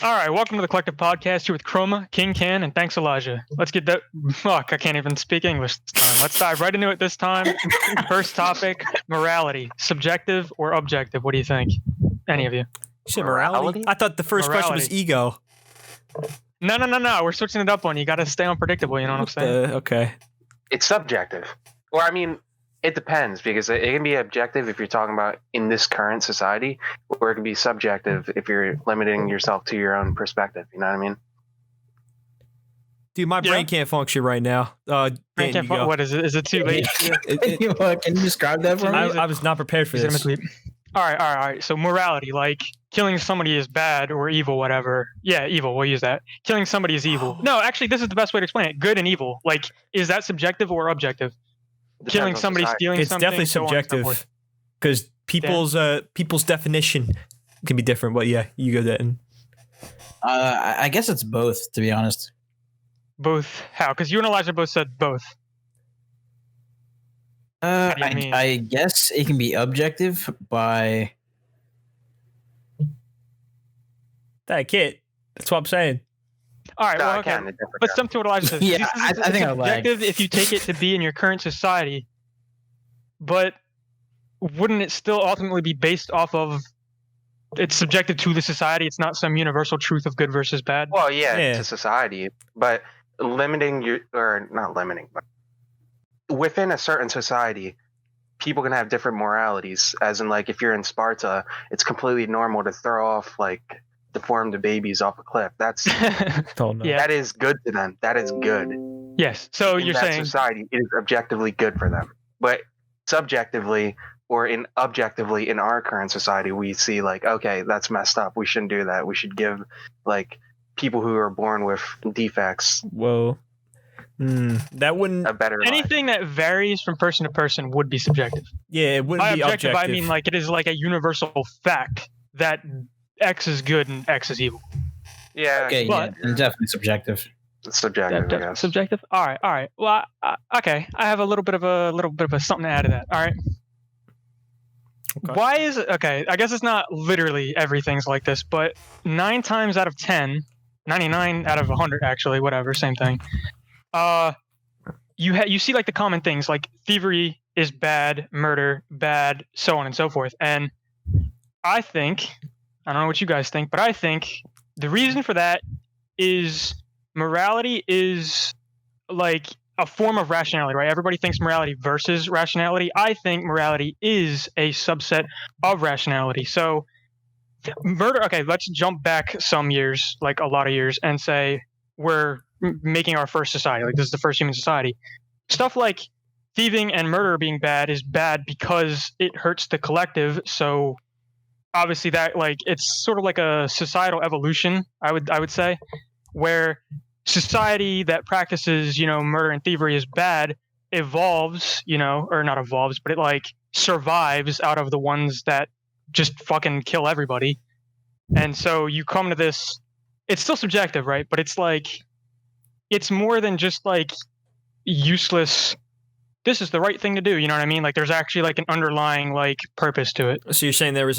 All right, welcome to the Collective Podcast here with Chroma, King Can, and thanks Elijah. Let's get that. Fuck, I can't even speak English this time. Let's dive right into it this time. First topic: morality, subjective or objective? What do you think? Any of you? Shit, morality? I thought the first question was ego. No. We're switching it up on you. You got to stay unpredictable. You know what I'm saying? Okay. It's subjective, or I mean, it depends because it can be objective if you're talking about in this current society, or it can be subjective if you're limiting yourself to your own perspective. You know what I mean? Dude, my brain can't function right now. Brain can't function. What is it? Is it too late? Can you describe that for me? I was not prepared for this. All right. So morality, like killing somebody is bad or evil, whatever. Yeah, evil. We'll use that. Killing somebody is evil. No, actually, this is the best way to explain it. Good and evil. Like, is that subjective or objective? Killing somebody, stealing it's something. It's definitely subjective because people's definition can be different. But yeah, you go that. I guess it's both, to be honest. Both? How? Because you and Elijah both said both. I guess it can be objective by that kid. That's what I'm saying. All right, well, okay. Let's jump to what Elijah says. Yeah, I think it's objective if you take it to be in your current society, but wouldn't it still ultimately be based off of it's subjective to the society? It's not some universal truth of good versus bad. Well, yeah. To society, but not limiting, but within a certain society, people can have different moralities. As in, like, if you're in Sparta, it's completely normal to throw off like deformed babies off a cliff. That's that is good to them. That is good. Yes. So in you're that saying society is objectively good for them, but subjectively or objectively in our current society, we see like, okay, that's messed up. We shouldn't do that. We should give like people who are born with defects. Whoa. That wouldn't a better anything life. That varies from person to person would be subjective. Yeah, it wouldn't be objective. I mean, like, it is like a universal fact that X is good and X is evil. Yeah. Okay, but, yeah, definitely subjective. It's subjective, I guess. Subjective. All right. Well, okay. I have a little bit of a something to add to that. All right. Okay. Why is it okay? I guess it's not literally everything's like this, but 9 times out of 10, 99 out of 100, actually, whatever, same thing. You see like the common things like thievery is bad, murder bad, so on and so forth. And I think, I don't know what you guys think, but I think the reason for that is morality is like a form of rationality, right? Everybody thinks morality versus rationality. I think morality is a subset of rationality. So murder, okay, let's jump back some years, like a lot of years, and say we're making our first society. Like, this is the first human society. Stuff like thieving and murder being bad is bad because it hurts the collective. So obviously that, like, it's sort of like a societal evolution, I would say, where society that practices, murder and thievery is bad evolves, or not evolves, but it like survives out of the ones that just fucking kill everybody. And so you come to this, it's still subjective, right? But it's like, it's more than just like useless, this is the right thing to do, you know what I mean? Like, there's actually like an underlying like purpose to it. So you're saying there's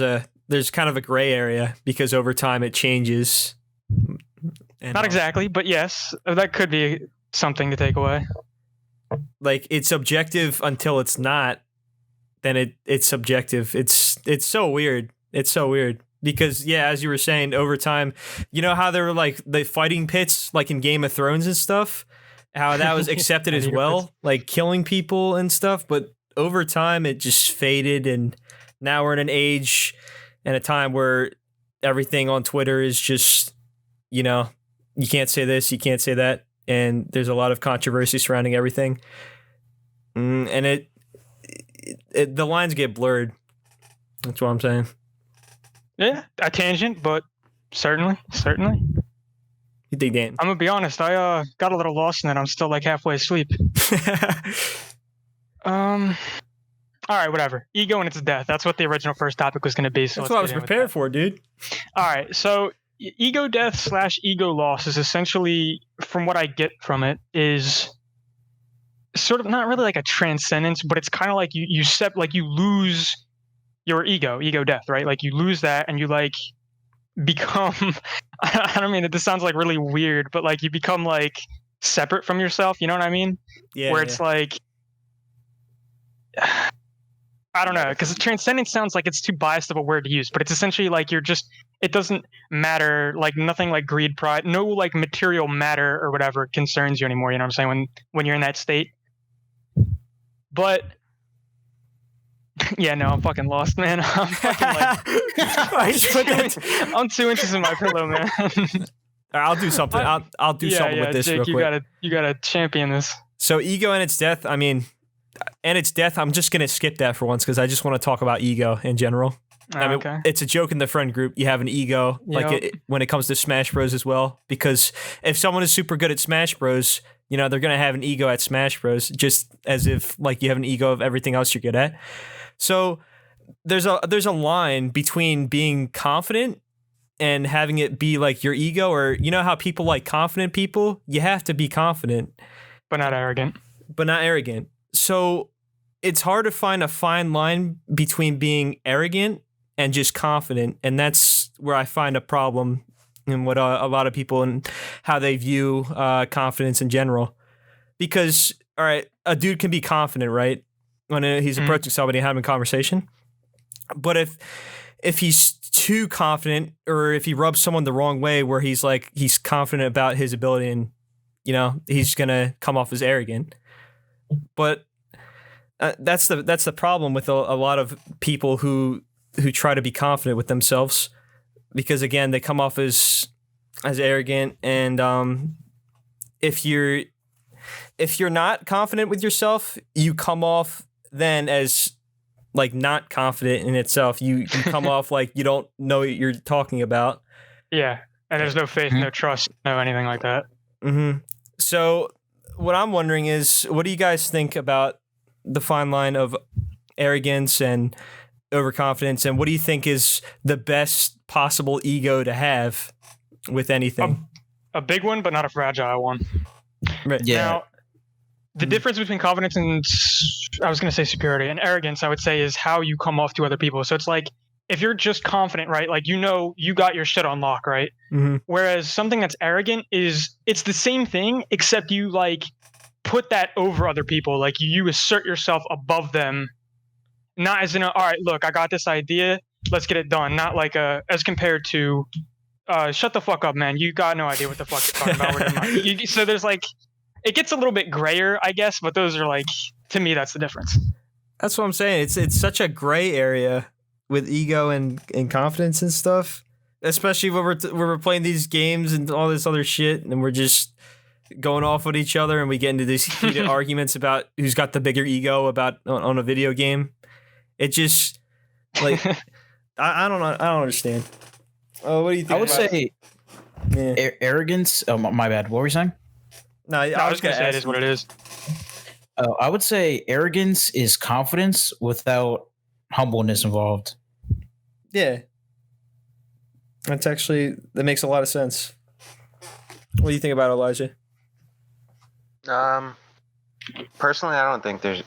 kind of a gray area because over time it changes. Not exactly, but yes, that could be something to take away. Like, it's objective until it's not, then it's subjective. It's so weird. It's so weird. Because, yeah, as you were saying, over time, you know how there were, like, the fighting pits, like in Game of Thrones and stuff? How that was accepted as well, like killing people and stuff. But over time, it just faded, and now we're in an age and a time where everything on Twitter is just, you can't say this, you can't say that, and there's a lot of controversy surrounding everything. And the lines get blurred. That's what I'm saying. Yeah, a tangent, but certainly. You think, Dan? I'm gonna be honest. I got a little lost in it. I'm still like halfway asleep. All right, whatever. Ego and its death. That's what the original first topic was gonna be. So that's what I was prepared for, dude. All right, so ego death / ego loss is essentially, from what I get from it, is sort of not really like a transcendence, but it's kind of like you lose your ego death, right? Like, you lose that and you like become I don't mean that this sounds like really weird, but like you become like separate from yourself. You know what I mean? Yeah. Where it's like, I don't know, because transcendence sounds like it's too biased of a word to use, but it's essentially like you're just, it doesn't matter, like nothing like greed, pride, no like material matter or whatever concerns you anymore. You know what I'm saying? When you're in that state. But yeah, no, I'm fucking lost, man. I'm fucking like, I'm 2 inches in my pillow, man. I'll do something. I'll do something with this Jake, real quick. You gotta champion this. So ego and its death. I mean, and its death. I'm just gonna skip that for once because I just want to talk about ego in general. I mean, Okay. it's a joke in the friend group. You have an ego, like when it comes to Smash Bros as well. Because if someone is super good at Smash Bros, you know they're gonna have an ego at Smash Bros. Just as if like you have an ego of everything else you're good at. So there's a line between being confident and having it be like your ego, or you know how people like confident people. You have to be confident, but not arrogant. So it's hard to find a fine line between being arrogant and just confident. And that's where I find a problem in what a lot of people and how they view confidence in general. Because, all right, a dude can be confident, right? When he's approaching somebody and having a conversation. But if he's too confident, or if he rubs someone the wrong way where he's confident about his ability and, you know, he's going to come off as arrogant. But that's the problem with a lot of people who try to be confident with themselves, because again they come off as arrogant, and if you're not confident with yourself, you come off then as like not confident in itself. You come off like you don't know what you're talking about. Yeah, and there's no faith, no trust, no anything like that. Mm-hmm. So what I'm wondering is, what do you guys think about the fine line of arrogance and overconfidence, and what do you think is the best possible ego to have with anything? A big one, but not a fragile one. Right. Yeah. Now, the difference between confidence and, I was going to say superiority, and arrogance, I would say, is how you come off to other people. So it's like, if you're just confident, right? Like, you know, you got your shit on lock, right? Mm-hmm. Whereas something that's arrogant it's the same thing, except you like put that over other people. Like you assert yourself above them, not as in all right, look, I got this idea, let's get it done. Not like as compared to, shut the fuck up, man. You got no idea what the fuck you're talking about. So there's like, it gets a little bit grayer, I guess, but those are like, to me, that's the difference. That's what I'm saying. It's such a gray area with ego and confidence and stuff, especially when we're playing these games and all this other shit, and we're just going off with each other, and we get into these heated arguments about who's got the bigger ego on a video game. It just like I don't know. I don't understand. Oh, what do you think? I would say arrogance. Oh, my bad. What were you saying? No, I was gonna say it is what it is. I would say arrogance is confidence without humbleness involved. Yeah, that makes a lot of sense. What do you think about it, Elijah? Personally, I don't think there's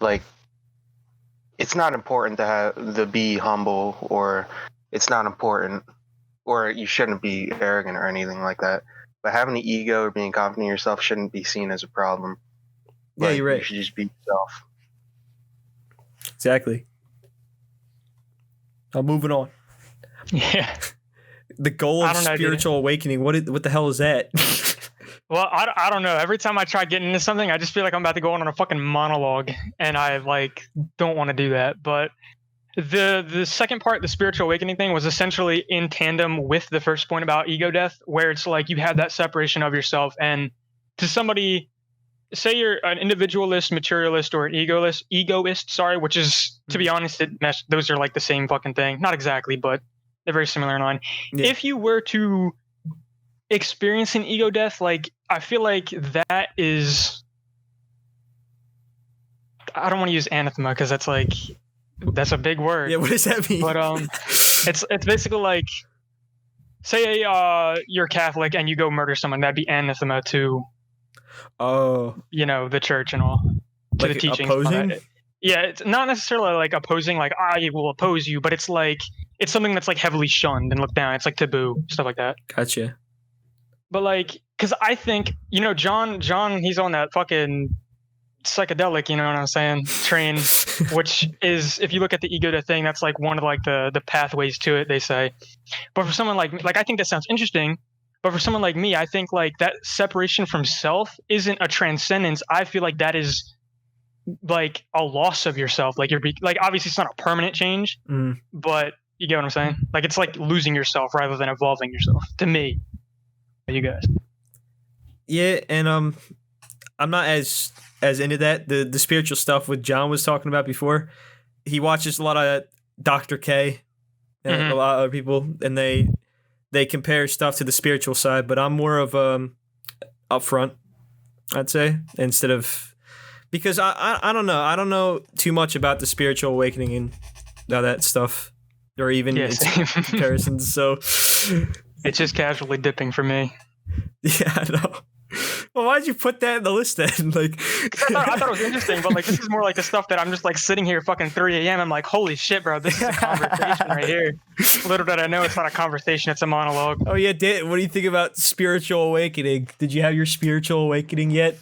like, it's not important to be humble, or it's not important, or you shouldn't be arrogant or anything like that. But having an ego or being confident in yourself shouldn't be seen as a problem. Yeah, Like, you're right. You should just be yourself. Exactly. I'm moving on. Yeah. The goal of spiritual awakening. What the hell is that? Well, I don't know. Every time I try getting into something, I just feel like I'm about to go on a fucking monologue, and I like don't want to do that. But the second part, the spiritual awakening thing, was essentially in tandem with the first point about ego death, where it's like you have that separation of yourself, and to somebody, say you're an individualist, materialist, or an egoist, sorry, which is, to be honest, those are like the same fucking thing. Not exactly, but they're very similar in line. Yeah. If you were to experience an ego death, like, I feel like that is, I don't want to use anathema because that's a big word. Yeah, what does that mean? But it's basically like, say you're Catholic and you go murder someone, that'd be anathema to, the church and all, to like the teachings. Opposing? Yeah, it's not necessarily like opposing, like I will oppose you, but it's like it's something that's like heavily shunned and looked down. It's like taboo, stuff like that. Gotcha. But like, because I think, you know, John, he's on that fucking psychedelic, you know what I'm saying, train, which is, if you look at the ego to thing, that's like one of like the pathways to it, they say. But for someone like I think that sounds interesting. But for someone like me, I think like that separation from self isn't a transcendence. I feel like that is like a loss of yourself. Like like obviously it's not a permanent change, but you get what I'm saying. Like it's like losing yourself rather than evolving yourself. To me, you guys. Yeah, and I'm not as into that. The spiritual stuff what John was talking about before. He watches a lot of Dr. K and a lot of other people, and they compare stuff to the spiritual side, but I'm more of upfront, I'd say, instead of, because I don't know. I don't know too much about the spiritual awakening and all that stuff, or even its comparisons. So it's just casually dipping for me. Yeah, I know. Well, why'd you put that in the list then? Like, I thought it was interesting, but like this is more like the stuff that I'm just like sitting here fucking 3 a.m. I'm like, holy shit, bro, this is a conversation right here. Little did I know it's not a conversation, it's a monologue. Oh yeah, what do you think about spiritual awakening? Did you have your spiritual awakening yet?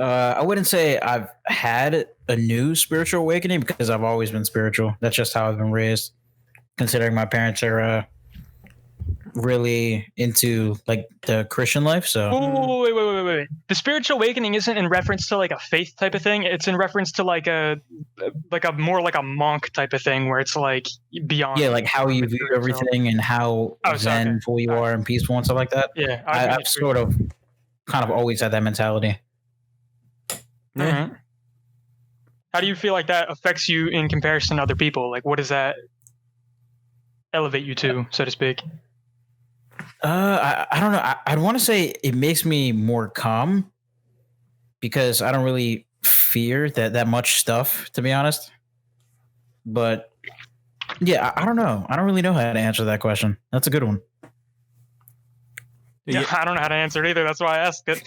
I wouldn't say I've had a new spiritual awakening because I've always been spiritual. That's just how I've been raised. Considering my parents are really into like the Christian life, so wait. The spiritual awakening isn't in reference to like a faith type of thing. It's in reference to like a more like a monk type of thing where it's like beyond. Yeah, like how you view everything and how zenful you are and peaceful and stuff like that. Yeah, I've sort of kind of always had that mentality. Mm-hmm. How do you feel like that affects you in comparison to other people? Like, what does that elevate you to, so to speak? I don't know. I'd want to say it makes me more calm because I don't really fear that much stuff, to be honest. But yeah, I don't know. I don't really know how to answer that question. That's a good one. Yeah, I don't know how to answer it either. That's why I asked it.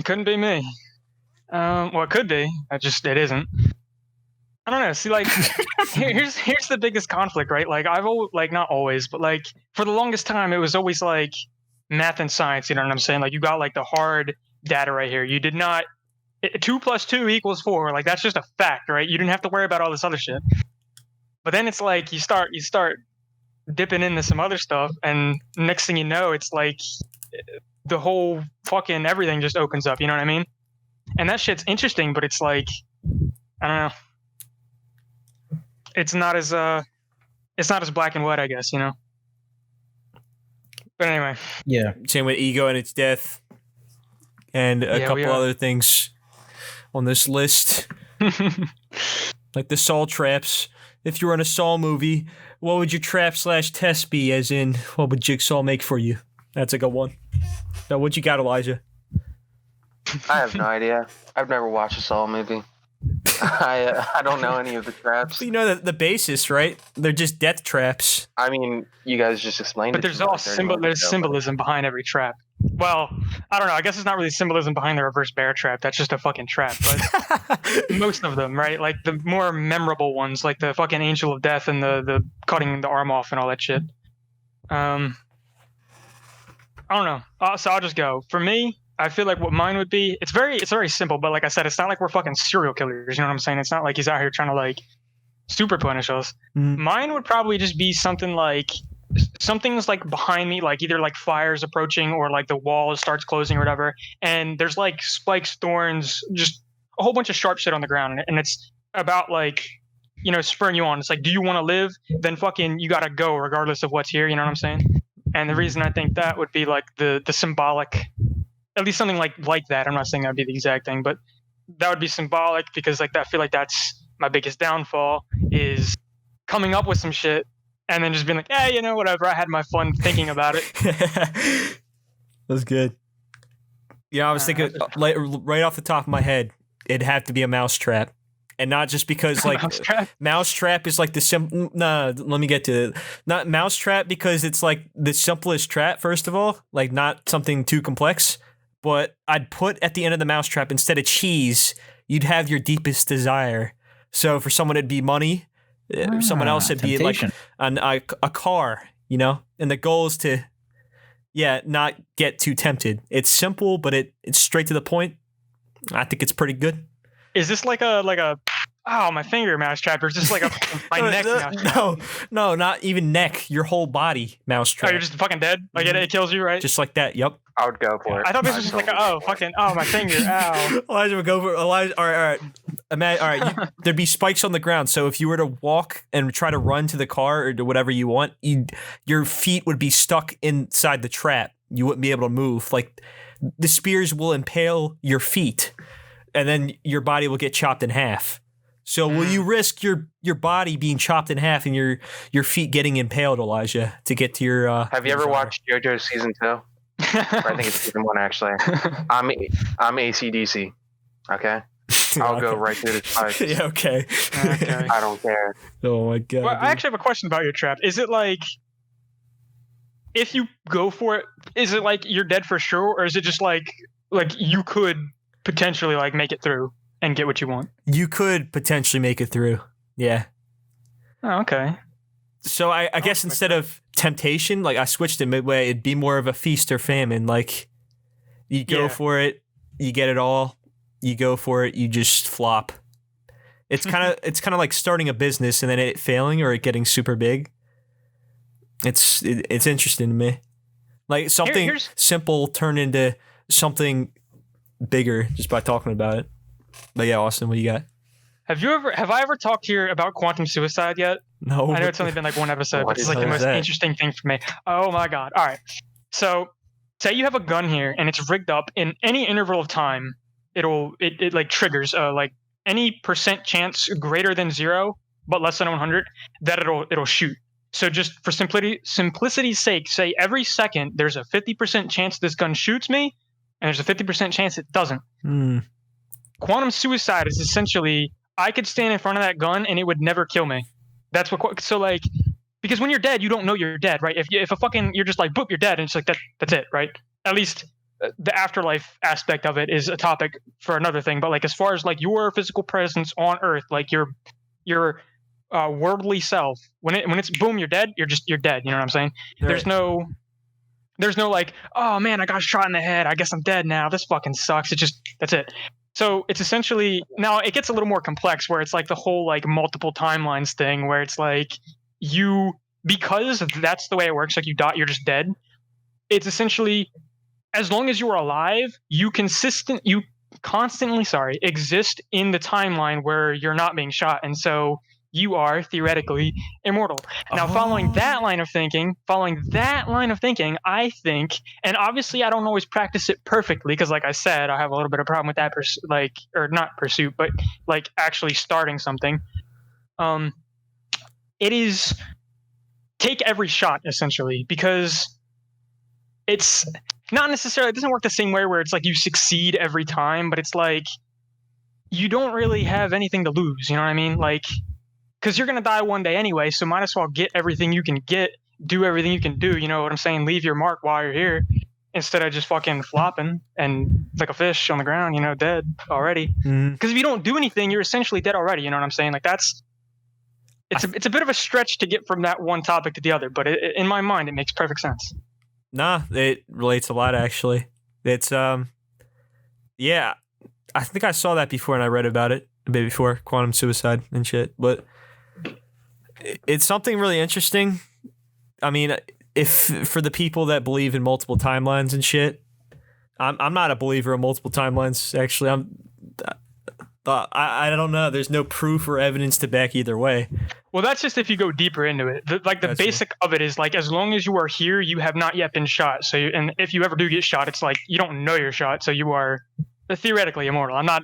Couldn't be me. Well, it could be. It isn't. I don't know. See, like, here's the biggest conflict, right? Like, I've always, like, not always, but like for the longest time, it was always like math and science. You know what I'm saying? Like, you got like the hard data right here. You did not 2 + 2 = 4. Like, that's just a fact, right? You didn't have to worry about all this other shit. But then it's like you start dipping into some other stuff, and next thing you know, it's like the whole fucking everything just opens up. You know what I mean? And that shit's interesting, but it's like, I don't know. It's not as black and white, I guess, you know. But anyway. Yeah. Same with ego and its death, and a couple other things on this list, like the soul traps. If you were in a Saw movie, what would your trap/test be? As in, what would Jigsaw make for you? That's a good one. Now, what you got, Elijah? I have no idea. I've never watched a Saw movie. I don't know any of the traps. You know the basis, right? They're just death traps. I mean, you guys just explained it. But there's symbolism behind every trap. Well, I don't know. I guess it's not really symbolism behind the reverse bear trap. That's just a fucking trap. But most of them, right? Like the more memorable ones, like the fucking Angel of Death and the cutting the arm off and all that shit. I don't know. So I'll just go. For me, I feel like what mine would be, it's very simple, but like I said, it's not like we're fucking serial killers, you know what I'm saying? It's not like he's out here trying to like super punish us. Mine would probably just be something's like behind me, like either like fire's approaching or like the wall starts closing or whatever, and there's like spikes, thorns, just a whole bunch of sharp shit on the ground, and it's about like, you know, spurring you on. It's like, do you want to live? Then fucking you gotta go regardless of what's here, you know what I'm saying? And the reason I think that would be like the symbolic, at least something like that. I'm not saying that'd be the exact thing, but that would be symbolic because like I feel like that's my biggest downfall, is coming up with some shit and then just being like, you know, whatever. I had my fun thinking about it. That's good. Yeah, I was thinking like, right off the top of my head, it'd have to be a mousetrap. And not just because like mousetrap is like the let me get to it. Not mousetrap because it's like the simplest trap, first of all, like not something too complex. But I'd put at the end of the mousetrap, instead of cheese, you'd have your deepest desire. So for someone, it'd be money. Someone else would be like temptation. a car, you know? And the goal is to, not get too tempted. It's simple, but it's straight to the point. I think it's pretty good. Is this like a my finger mousetrap, or is this like my neck mousetrap? No, not even neck. Your whole body mousetrap. Oh, you're just fucking dead? Like it kills you, right? Just like that, yep. I would go for it. I thought this was just like, my finger, ow. Elijah would go for Elijah. All right. There'd be spikes on the ground. So if you were to walk and try to run to the car or to whatever you want, your feet would be stuck inside the trap. You wouldn't be able to move. Like the spears will impale your feet, and then your body will get chopped in half. So will you risk your body being chopped in half and your feet getting impaled, Elijah, to get to your? Have you ever watched JoJo season 2? I think it's season 1 actually. I'm AC/DC. Okay, I'll go right through the spikes. Yeah, okay. I don't care. Oh my god. Well, I actually have a question about your trap. Is it like, if you go for it, is it like you're dead for sure, or is it just like you could potentially like make it through and get what you want? You could potentially make it through. Yeah. Oh, okay. So I guess instead of temptation, like I switched it midway, it'd be more of a feast or famine. Like you go for it, you get it all. You go for it, you just flop. It's kind of like starting a business and then it failing or it getting super big. It's interesting to me. Like something simple turned into something bigger just by talking about it. But yeah, Austin, what do you got? Have I ever talked here about quantum suicide yet? No. I know it's only been like one episode, but it's like the most interesting thing for me. Oh my god. All right. So say you have a gun here and it's rigged up in any interval of time, it like triggers like any percent chance greater than 0 but less than 100 that it'll shoot. So just for simplicity's sake, say every second there's a 50% chance this gun shoots me and there's a 50% chance it doesn't. Quantum suicide is essentially, I could stand in front of that gun and it would never kill me. That's what. So like, because when you're dead, you don't know you're dead, right? If you're just like boop, you're dead, and it's like that's it, right? At least the afterlife aspect of it is a topic for another thing. But like as far as like your physical presence on Earth, like your worldly self, when it's boom, you're dead. You're dead. You know what I'm saying? Right. There's no like, oh man, I got shot in the head. I guess I'm dead now. This fucking sucks. That's it. So it's essentially, now it gets a little more complex where it's like the whole like multiple timelines thing where it's like because that's the way it works, like you die, you're just dead. It's essentially, as long as you're alive, you constantly exist in the timeline where you're not being shot. And so you are theoretically immortal. Now, following that line of thinking, I think, and obviously I don't always practice it perfectly because, like I said, I have a little bit of problem with that, or not pursuit, but like actually starting something. It is take every shot essentially, because it's not necessarily, it doesn't work the same way where it's like you succeed every time, but it's like you don't really have anything to lose. You know what I mean? Like, because you're going to die one day anyway, so might as well get everything you can get, do everything you can do, you know what I'm saying? Leave your mark while you're here, instead of just fucking flopping and like a fish on the ground, you know, dead already. Because if you don't do anything, you're essentially dead already, you know what I'm saying? Like it's a bit of a stretch to get from that one topic to the other, but in my mind, it makes perfect sense. Nah, it relates a lot, actually. It's, yeah, I think I saw that before and I read about it a bit before, quantum suicide and shit, but it's something really interesting. I mean, if for the people that believe in multiple timelines and shit, I'm not a believer in multiple timelines. Actually, I don't know. There's no proof or evidence to back either way. Well, that's just if you go deeper into it. The basic of it is like, as long as you are here, you have not yet been shot. So, and if you ever do get shot, it's like you don't know you're shot, so you are theoretically immortal. I'm not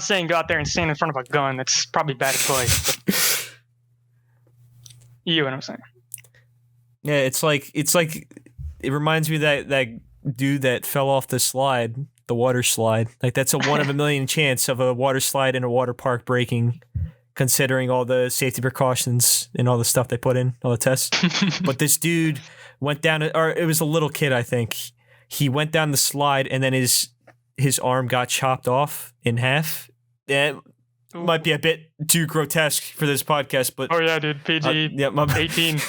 saying go out there and stand in front of a gun. That's probably bad advice. But you know what I'm saying? Yeah, it's like it reminds me of that dude that fell off the slide, the water slide. Like that's a 1 in a million chance of a water slide in a water park breaking, considering all the safety precautions and all the stuff they put in, all the tests. But this dude went down, or it was a little kid, I think. He went down the slide and then his arm got chopped off in half. And might be a bit too grotesque for this podcast, but Oh yeah, dude. PG yeah, my 18.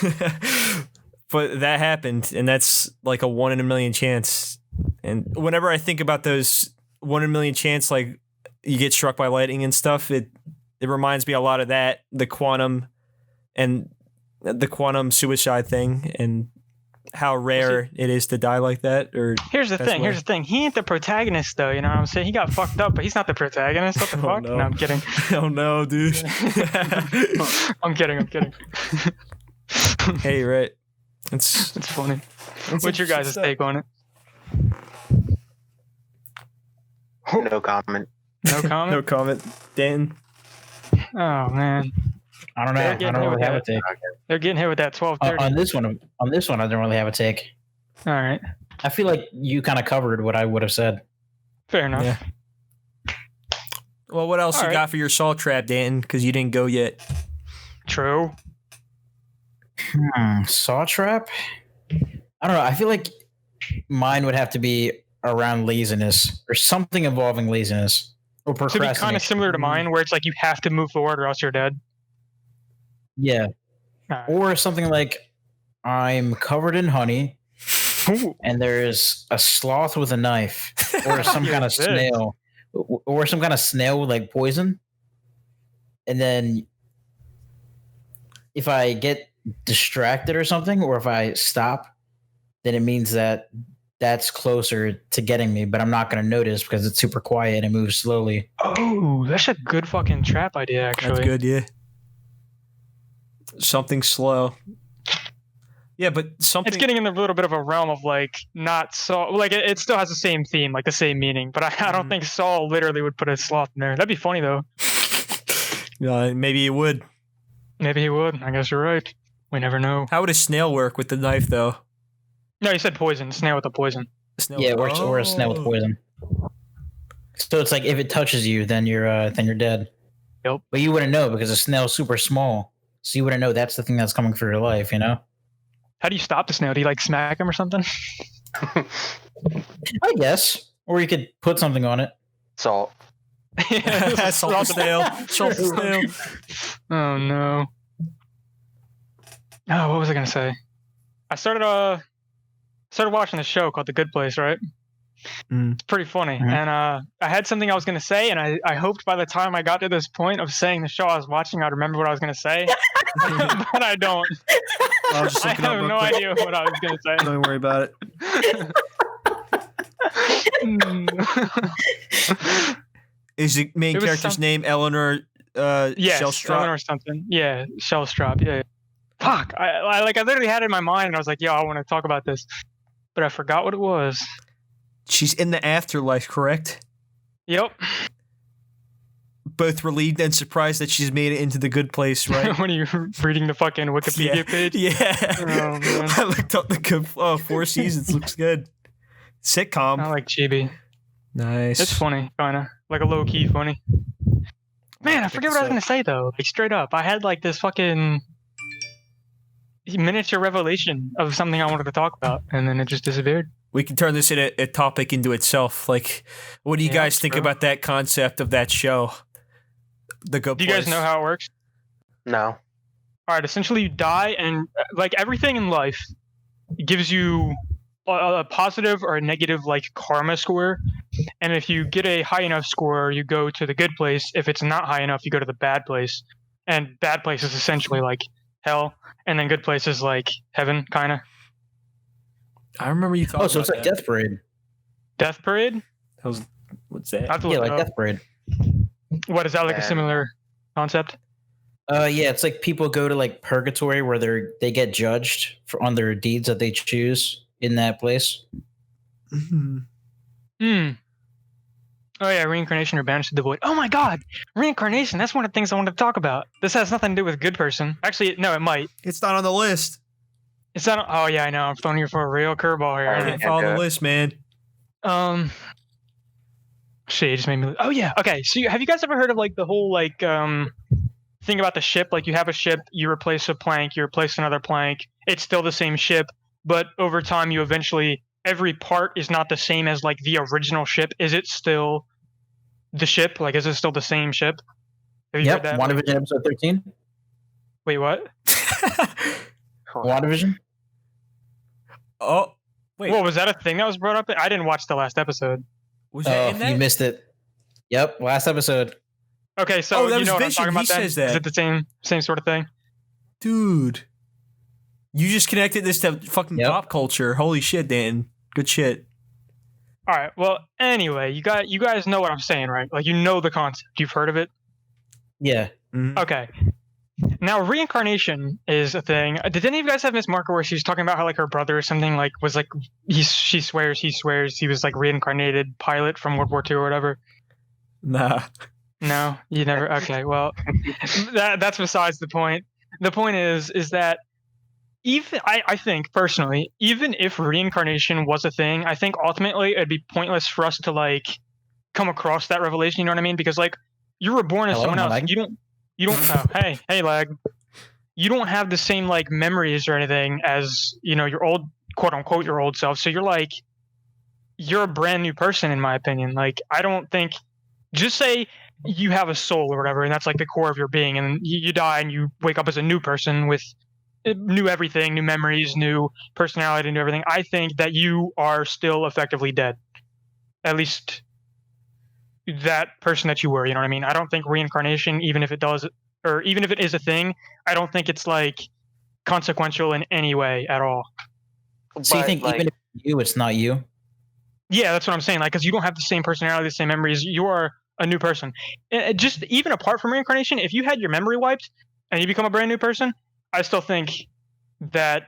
But that happened, and that's like a 1 in a million chance. And whenever I think about those 1 in a million chance, like you get struck by lightning and stuff, it reminds me a lot of that, the quantum suicide thing, and how rare it is to die like that. Or Here's the thing. He ain't the protagonist, though. You know what I'm saying? He got fucked up, but he's not the protagonist. What the Oh, fuck? no. No, I'm kidding. Oh no, dude. I'm kidding. Hey, right. It's funny. What's your guys' take on it? No comment. No comment? No comment. Dan? Oh, man. I don't know. I don't really have a take. They're getting hit with that 1230. On this one, I don't really have a take. All right. I feel like you kind of covered what I would have said. Fair enough. Yeah. Well, what else All you right. got for your Saw Trap, Dan? Because you didn't go yet. True. Saw trap? I don't know. I feel like mine would have to be around laziness or something involving laziness or To procrastination. be kind of similar to mine, where it's like you have to move forward or else you're dead. Yeah. Alright. Or something like I'm covered in honey Ooh. and there's a sloth with a knife or some kind of You're snail or some kind of snail with like poison. And then if I get distracted or something, or if I stop, then it means that that's closer to getting me, but I'm not going to notice because it's super quiet and it moves slowly. Oh, that's a good fucking trap idea, actually. That's good, yeah. Something slow. Yeah, but something... It's getting in a little bit of a realm of like not Saw. Like it still has the same theme, like the same meaning, but I don't think Saul literally would put a sloth in there. That'd be funny though. maybe you would. Maybe he would. I guess you're right. We never know. How would a snail work with the knife, though? No, you said poison. Snail with a poison. Yeah, or a snail with poison. So it's like if it touches you, then you're dead. Yep. But you wouldn't know because the snail's super small, so you wouldn't know that's the thing that's coming for your life. You know. How do you stop the snail? Do you like smack him or something? I guess, or you could put something on it. Salt. Salt the snail. Salt the snail. Oh no. Oh, what was I gonna say? I started watching a show called The Good Place, right? It's pretty funny. Mhm. And I had something I was gonna say, and I hoped by the time I got to this point of saying the show I was watching, I'd remember what I was gonna say. But I don't. I'll just I look it up have real no quick. idea what I was gonna say. Don't worry about it. Is the main It was character's name Eleanor Yes, Shellstrop? Eleanor something. Yeah, Shellstrop. Yeah. Fuck. I literally had it in my mind, and I was like, "Yo, I want to talk about this," but I forgot what it was. She's in the afterlife, correct? Yep. Both relieved and surprised that she's made it into the good place, right? When you reading the fucking Wikipedia page. Yeah. Oh, man. I looked up the good 4 seasons. Looks good. Sitcom. I like Chibi. Nice. It's funny, kind of like a low key funny. Man, I forget what I was gonna say though. Like straight up, I had like this fucking miniature revelation of something I wanted to talk about, and then it just disappeared. We can turn this into a topic into itself. Like, what do you guys think true. about that concept of that show? The Good Do you guys Place? know how it works? No. All right, essentially you die, and like everything in life gives you a positive or a negative like karma score, and if you get a high enough score, you go to the good place. If it's not high enough, you go to the bad place, and bad place is essentially like hell, and then good place is like heaven, kind of. I remember you talking Oh, so it's about like Death Parade. Death Parade? What's that? I have to Yeah, look like it up. Death Parade. What is that like a Man. similar concept? Yeah, it's like people go to like purgatory where they get judged on their deeds that they choose in that place. Mm-hmm. Oh yeah, reincarnation or banished to the void. Oh my god, reincarnation. That's one of the things I wanted to talk about. This has nothing to do with good person. Actually, no, it might. It's not on the list. It's not. Oh yeah, I know. I'm throwing you for a real curveball here. Alright. aren't I? Can't follow the list, man. Shit, you just made me. Oh yeah. Okay. So have you guys ever heard of like the whole like thing about the ship? Like you have a ship, you replace a plank, you replace another plank. It's still the same ship, but over time you eventually every part is not the same as like the original ship. Is it still the ship? Like is it still the same ship? Have you Yep, heard that? WandaVision episode 13. Wait, what? WandaVision. Oh, wait. What was that a thing that was brought up? I didn't watch the last episode. Was that in that? You missed it. Yep, last episode. Okay, so that you was know what Vision. I'm talking He about then? says that. Is it the same sort of thing? Dude. You just connected this to fucking pop culture. Holy shit, Dan. Good shit. All right. Well, anyway, you guys know what I'm saying, right? Like, you know the concept. You've heard of it? Yeah. Mhm. Okay. Now, reincarnation is a thing. Did any of you guys have Miss Marker where she was talking about how like her brother or something like was like she swears he was like reincarnated pilot from World War II or whatever? Nah. No, you never. Okay, well, that's besides the point. The point is that even I think personally, even if reincarnation was a thing, I think ultimately it'd be pointless for us to like come across that revelation. You know what I mean? Because like you were born as someone else. Lag? You don't. Oh, hey, lag. You don't have the same like memories or anything as your old quote unquote your old self. So you're a brand new person in my opinion. Like I don't think. Just say you have a soul or whatever, and that's like the core of your being, and you die and you wake up as a new person with new everything, new memories, new personality, new everything. I think that you are still effectively dead. At least that person that you were, you know what I mean? I don't think reincarnation, even if it does, or even if it is a thing, I don't think it's like consequential in any way at all. So you think even if it's you, it's not you? Yeah, that's what I'm saying. Like, because you don't have the same personality, the same memories. You are a new person. Just even apart from reincarnation, if you had your memory wiped and you become a brand new person, I still think that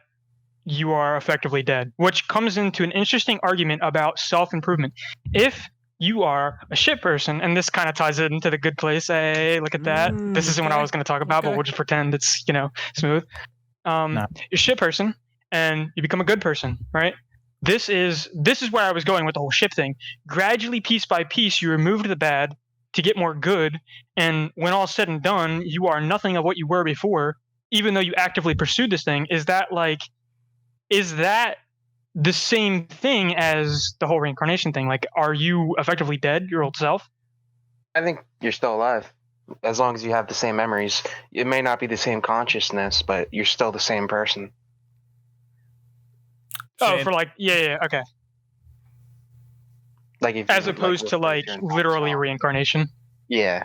you are effectively dead, which comes into an interesting argument about self-improvement. If you are a shit person, and this kind of ties it into the good place. Hey, look at that. This isn't what I was going to talk about, but we'll just pretend it's, smooth. You're a shit person, and you become a good person, right? This is where I was going with the whole ship thing. Gradually, piece by piece, you removed the bad to get more good, and when all's said and done, you are nothing of what you were before, even though you actively pursued this thing. Is that the same thing as the whole reincarnation thing? Like, are you effectively dead, your old self? I think you're still alive. As long as you have the same memories. It may not be the same consciousness, but you're still the same person. Oh, for like, yeah, okay. Like if as opposed to like literally reincarnation. Yeah.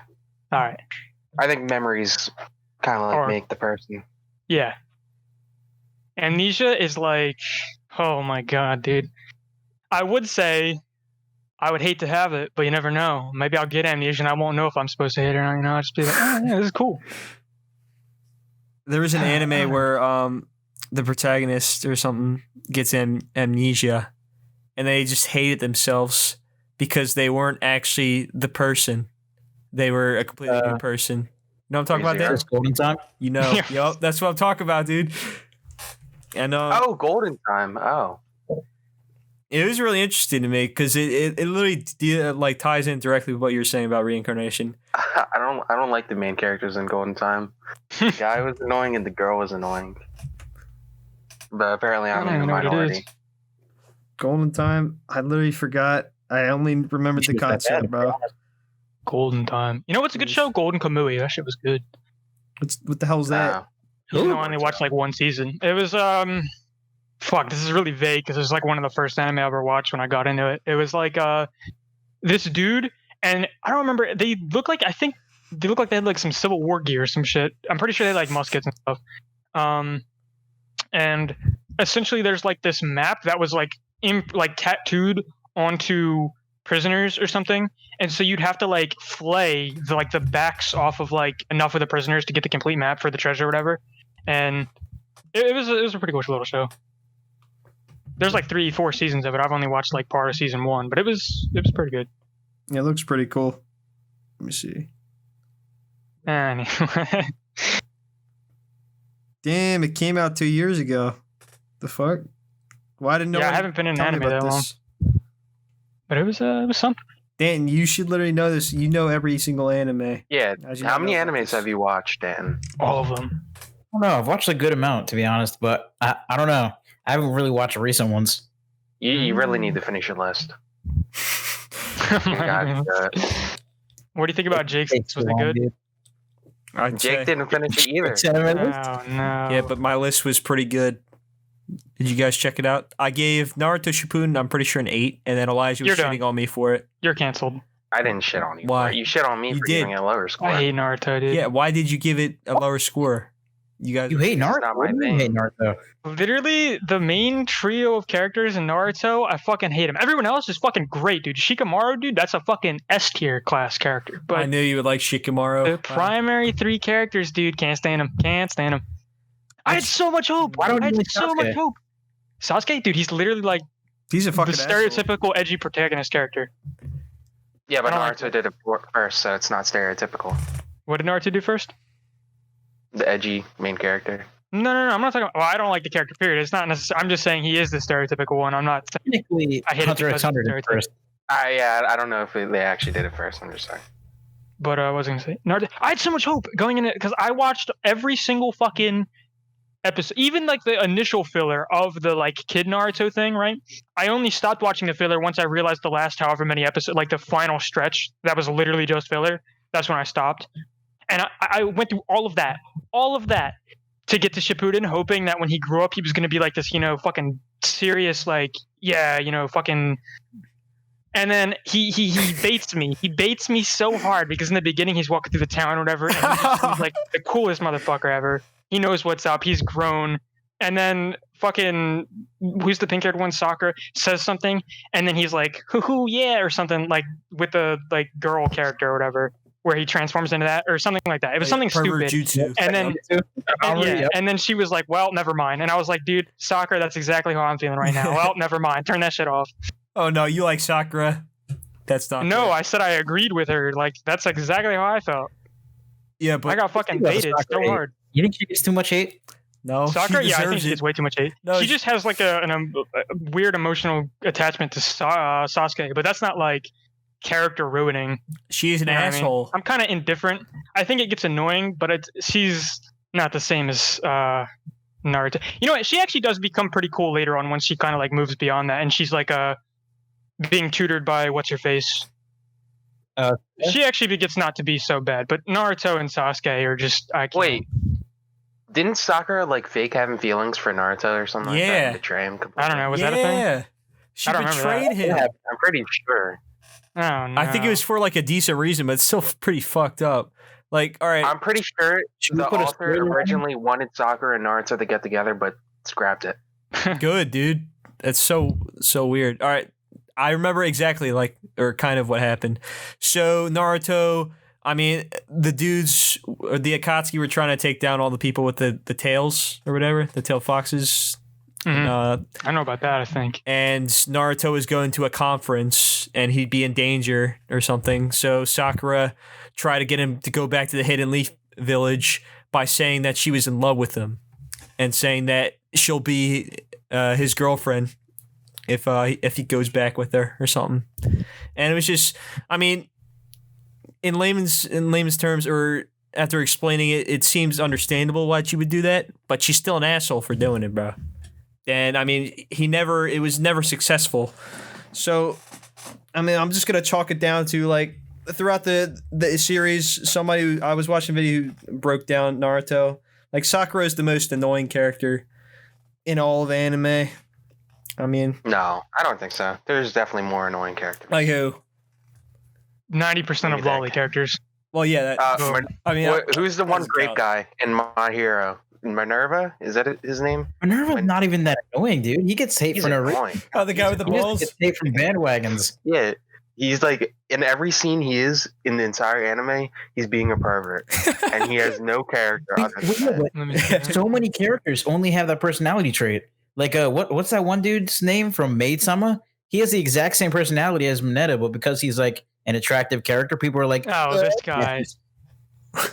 All right. I think memories kind of like make the person. Yeah. Amnesia is like, oh my god, dude. I would say I would hate to have it, but you never know. Maybe I'll get amnesia and I won't know if I'm supposed to hate it or not. I'll just be like, oh, yeah, this is cool. There was an anime where the protagonist or something gets amnesia and they just hated themselves because they weren't actually the person. They were a completely new person. You know what I'm talking about, Dan? Golden Time? You know. Yep, that's what I'm talking about, dude. And Golden Time. Oh. It was really interesting to me because it literally like ties in directly with what you're saying about reincarnation. I don't like the main characters in Golden Time. The guy was annoying and the girl was annoying. But apparently I'm in the minority. Golden Time? I literally forgot. I only remembered the concept, bro. Golden Time. You know what's a good show? Golden Kamui. That shit was good. What the hell is that? Even though I only watched like one season. It was fuck, this is really vague because it was like one of the first anime I ever watched when I got into it. It was like this dude, and I don't remember, they look like they had like some Civil War gear or some shit. I'm pretty sure they had like muskets and stuff. And essentially there's like this map that was like tattooed onto prisoners or something, and so you'd have to like flay the backs off of like enough of the prisoners to get the complete map for the treasure or whatever. And it was a pretty cool little show. There's like 3-4 seasons of it. I've only watched like part of season 1, but it was pretty good. Yeah, it looks pretty cool. Let me see. Anyway. Damn, it came out 2 years ago. The fuck? Why didn't no one I haven't been in anime that long. But it was something. Dan, you should literally know this. You know every single anime. Yeah. How many animes have you watched, Dan? All of them. I don't know. I've watched a good amount, to be honest, but I don't know. I haven't really watched recent ones. You really need to finish your list. What do you think about Jake's? Was it good? Dude. I'd Jake say. didn't finish it either. Oh no. Yeah, but my list was pretty good. Did you guys check it out? I gave Naruto Shippuden, I'm pretty sure, an 8, and then Elijah was You're done. shitting on me for it. You're canceled. I didn't shit on you. Why? For it. You shit on me You for did. giving it a lower score. I hate Naruto, dude. Yeah, why did you give it a lower score? You guys. You hate It's Naruto? not What my do you thing. hate Naruto? Literally, the main trio of characters in Naruto, I fucking hate him. Everyone else is fucking great, dude. Shikamaru, dude, that's a fucking S tier class character. I But knew you would like Shikamaru. the Wow. primary 3 characters, dude, can't stand him. Can't stand him. I had so much hope. Why don't I you had like so Sasuke? much hope. Sasuke, dude, he's literally like He's a the fucking asshole. stereotypical edgy protagonist character. Yeah, but I don't like Naruto did it first, so it's not stereotypical. What did Naruto do first? The edgy main character. No, I'm not talking about. Well, I don't like the character. Period. It's not necessary. I'm just saying he is the stereotypical one. I'm not. Technically, I hate it Hunter because x Hunter it's did stereotypical. first. I don't know if they actually did it first. I'm just saying. But I was gonna say Naruto. I had so much hope going in it because I watched every single fucking episode, even like the initial filler of the like kid Naruto thing. Right? I only stopped watching the filler once I realized the last however many episodes, like the final stretch, that was literally just filler. That's when I stopped, and I went through all of that to get to Shippuden, hoping that when he grew up, he was gonna be like this, fucking serious, like fucking. And then he baits me. He baits me so hard because in the beginning he's walking through the town or whatever, and he's like the coolest motherfucker ever. He knows what's up. He's grown. And then fucking who's the pink-haired one? Sakura says something, and then he's like, "Hoo yeah," or something like with the like girl character or whatever, where he transforms into that or something like that. It was something pervert stupid. jutsu. And then Yep. and then she was like, "Well, never mind." And I was like, "Dude, Sakura, that's exactly how I'm feeling right now." Well, never mind. Turn that shit off. Oh no, you like Sakura? That's not. No, good. I said I agreed with her. Like that's exactly how I felt. Yeah, I but got fucking Think about baited so Sakura. hard. You think she gets too much hate? no, Sakura, she yeah, I think deserves she it. gets way too much hate. No, she just has like a weird emotional attachment to Sasuke, but that's not like character ruining. She's an You know what I mean? asshole. I'm kind of indifferent. I think it gets annoying, but she's not the same as Naruto. You know what? She actually does become pretty cool later on once she kind of like moves beyond that, and she's like being tutored by what's her face. She actually gets not to be so bad, but Naruto and Sasuke are just I can't. Wait, didn't Sakura like fake having feelings for Naruto or something like that Yeah. and betray him completely? I don't know. Was yeah, that a thing? she I don't remember betrayed him. I'm pretty sure. Oh no. I think it was for like a decent reason, but it's still pretty fucked up. Like, all right, I'm pretty sure Should we the put a author spoiler on it? originally wanted Sakura and Naruto to get together, but scrapped it. good, dude. That's so weird. All right, I remember exactly or kind of what happened. So Naruto, I mean, the dudes, or the Akatsuki, were trying to take down all the people with the tails or whatever, the tail foxes. Mhm. I know about that. I think. And Naruto was going to a conference and he'd be in danger or something. So Sakura tried to get him to go back to the Hidden Leaf Village by saying that she was in love with him and saying that she'll be his girlfriend if he goes back with her or something. And it was just, I mean, in layman's terms, or after explaining it, it seems understandable why she would do that, but she's still an asshole for doing it, bro. And I mean, it was never successful. So, I mean, I'm just gonna chalk it down to like throughout the series, I was watching a video who broke down Naruto. Like Sakura is the most annoying character in all of anime. I mean, No, I don't think so. There's definitely more annoying characters. like who? 90% of lolly characters. Well, yeah. I mean, Who's the one doesn't grape count. guy in My Hero? Minerva? Is that his name? Minerva's not even that annoying, dude. He gets hate He's for no reason. annoying. Oh, the guy with the He just balls. gets hate from bandwagons. Yeah, he's like in every scene he is in the entire anime, he's being a pervert, and he has no character. Other than that. Let me see. So many characters only have that personality trait. Like, what's that one dude's name from Maid Sama? He has the exact same personality as Mineta, but because he's like an attractive character, people are like, Oh, this guy.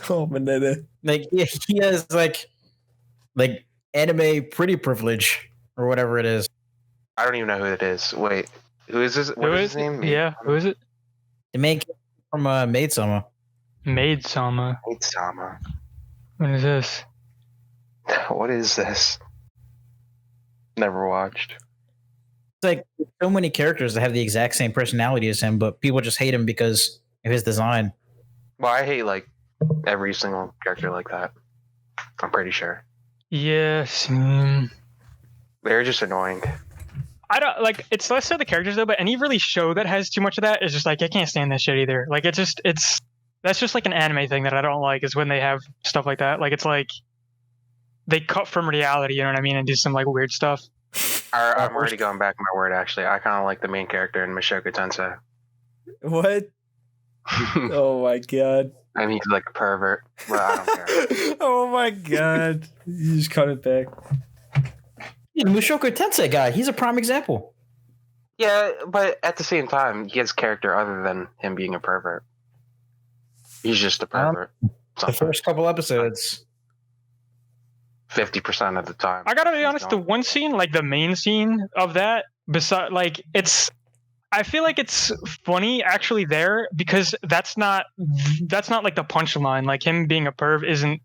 Oh, Mineta. Like he has like anime pretty privilege or whatever it is. I don't even know who it is. Wait, who is this? What Who is is his name? Yeah, who is it? The main character from Maid Sama. Maid Sama. It's Sama. What is this? What is this? Never watched. It's like so many characters that have the exact same personality as him, but people just hate him because of his design. Well, I hate like Every single character like that. I'm pretty sure. Yes. They're just annoying. I don't like. It's less so the characters though, but any really show that has too much of that is just like I can't stand that shit either. Like it's that's just like an anime thing that I don't like is when they have stuff like that. Like it's like they cut from reality, you know what I mean, and do some like weird stuff. I'm already going back my word. Actually, I kind of like the main character in Mushoku Tensei. What? Oh my god. I mean, he's like a pervert, but I don't care. Oh my god. You just cut it back. Yeah, the Mushoku Tensei guy, he's a prime example. Yeah, but at the same time, he has character other than him being a pervert. He's just a pervert. The first couple episodes. 50% of the time. I gotta be honest, the one scene, like the main scene of that, beside like I feel like it's funny actually there because that's not like the punchline. Like him being a perv isn't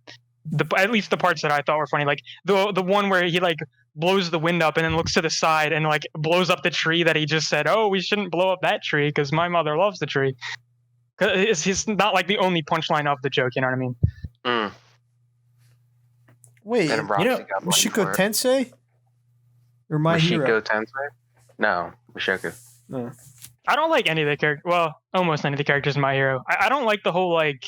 at least the parts that I thought were funny. Like the one where he like blows the wind up and then looks to the side and like blows up the tree that he just said, "Oh, we shouldn't blow up that tree because my mother loves the tree." It's not like the only punchline of the joke. You know what I mean? Mm. Wait, Mushoku Tensei? Or My Hero? Mushoku Tensei? No, Mushoku. No. I don't like any of the characters. Well, almost any of the characters in My Hero. I don't like the whole like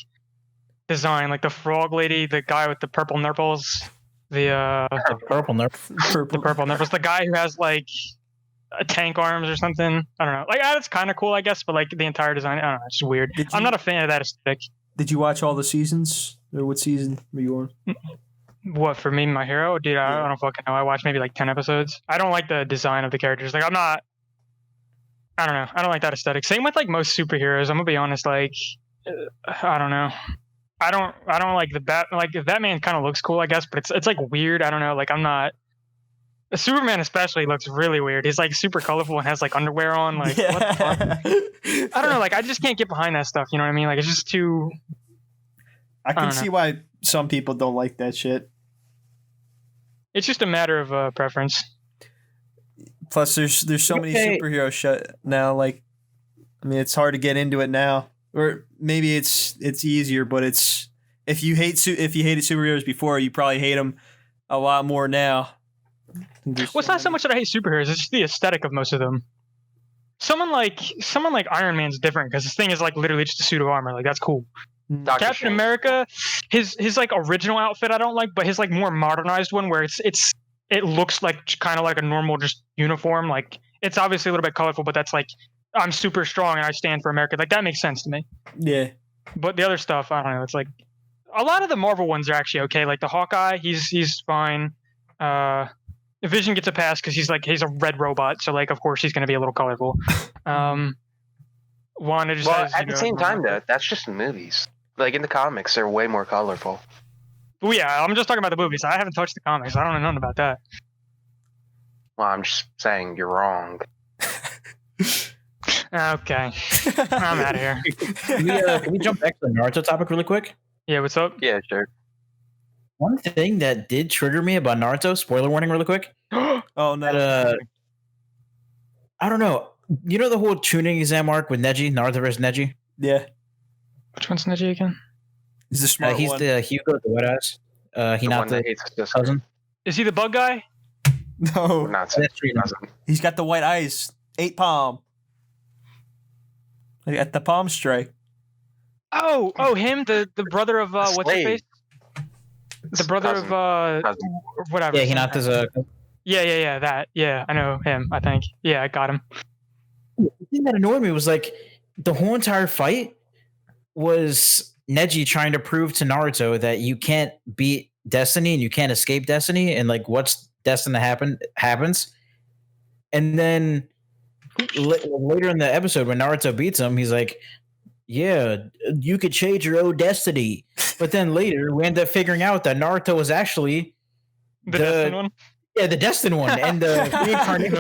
design, like the frog lady, the guy with the purple nurples, the Purple nurple. the purple nurples, the guy who has like a tank arms or something. I don't know. Like that's kind of cool, I guess, but like the entire design, I don't know. It's just weird. I'm not a fan of that aesthetic. Did you watch all the seasons? Or what season were you on? What, for me, My Hero? Dude, I don't fucking know. I watched maybe like 10 episodes. I don't like the design of the characters. Like, I don't know. I don't like that aesthetic. Same with like most superheroes. I'm gonna be honest. Like, I don't know. I don't like the Batman kind of looks cool, I guess, but it's like weird. I don't know. Like, I'm not. Superman especially looks really weird. He's like super colorful and has like underwear on. Like, what the fuck? I don't know. Like, I just can't get behind that stuff. You know what I mean? Like, it's just too. I can see why some people don't like that shit. It's just a matter of preference. Plus, there's so many superhero shit now. Like, I mean, it's hard to get into it now, or maybe it's easier. But it's if you hated superheroes before, you probably hate them a lot more now. Well, it's not so much that I hate superheroes; it's just the aesthetic of most of them. Someone like Iron Man's different because this thing is like literally just a suit of armor. Like that's cool. Captain America, his like original outfit I don't like, but his like more modernized one where it looks like kind of like a normal just uniform. Like it's obviously a little bit colorful, but that's like I'm super strong and I stand for America. Like that makes sense to me. Yeah. But the other stuff, I don't know. It's like a lot of the Marvel ones are actually okay. Like the Hawkeye, he's fine. Vision gets a pass because he's a red robot, so like of course he's gonna be a little colorful. Wanda just has, at the same time though, that's just movies. Like in the comics, they're way more colorful. Well, yeah, I'm just talking about the movies. I haven't touched the comics. I don't know nothing about that. Well, I'm just saying you're wrong. Okay, I'm out of here. Can we jump back to the Naruto topic really quick? Yeah, what's up? Yeah, sure. One thing that did trigger me about Naruto, spoiler warning really quick. Oh, no. I don't know. You know the whole tuning exam arc with Neji, Naruto versus Neji? Yeah. Which one's Neji again? He's the smart he's one. the Hugo, the wet ass. Hinata cousin. Is he the bug guy? No. Not He's got the white eyes. 8 palm. At the palm strike. Oh, him, the brother of what's his face? The brother of whatever. Yeah, Hinata's a. Yeah, that. Yeah, I know him, I think. Yeah, I got him. The thing that annoyed me was like the whole entire fight was Neji trying to prove to Naruto that you can't beat destiny and you can't escape destiny, and like what's destined to happen happens. And then later in the episode when Naruto beats him, he's like, yeah, you could change your own destiny. But then later we end up figuring out that Naruto was actually the destined one. Yeah, the destined one, and the reincarnation.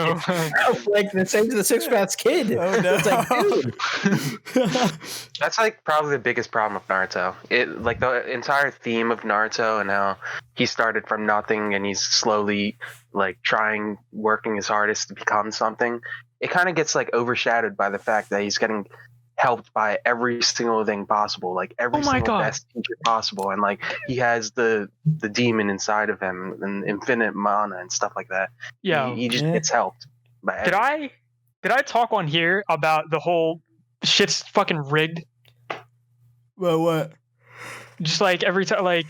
Like the same as the Six Paths kid. Oh no! It's like, dude. That's like probably the biggest problem with Naruto. It like the entire theme of Naruto and how he started from nothing and he's slowly like working his hardest to become something. It kind of gets like overshadowed by the fact that he's getting helped by every single thing possible, like every Oh my single God. best teacher possible, and like he has the demon inside of him and infinite mana and stuff like that. Yo, He just Yeah. gets helped by everything. did I talk on here about the whole shit's fucking rigged? Well, what? Just like every time, like,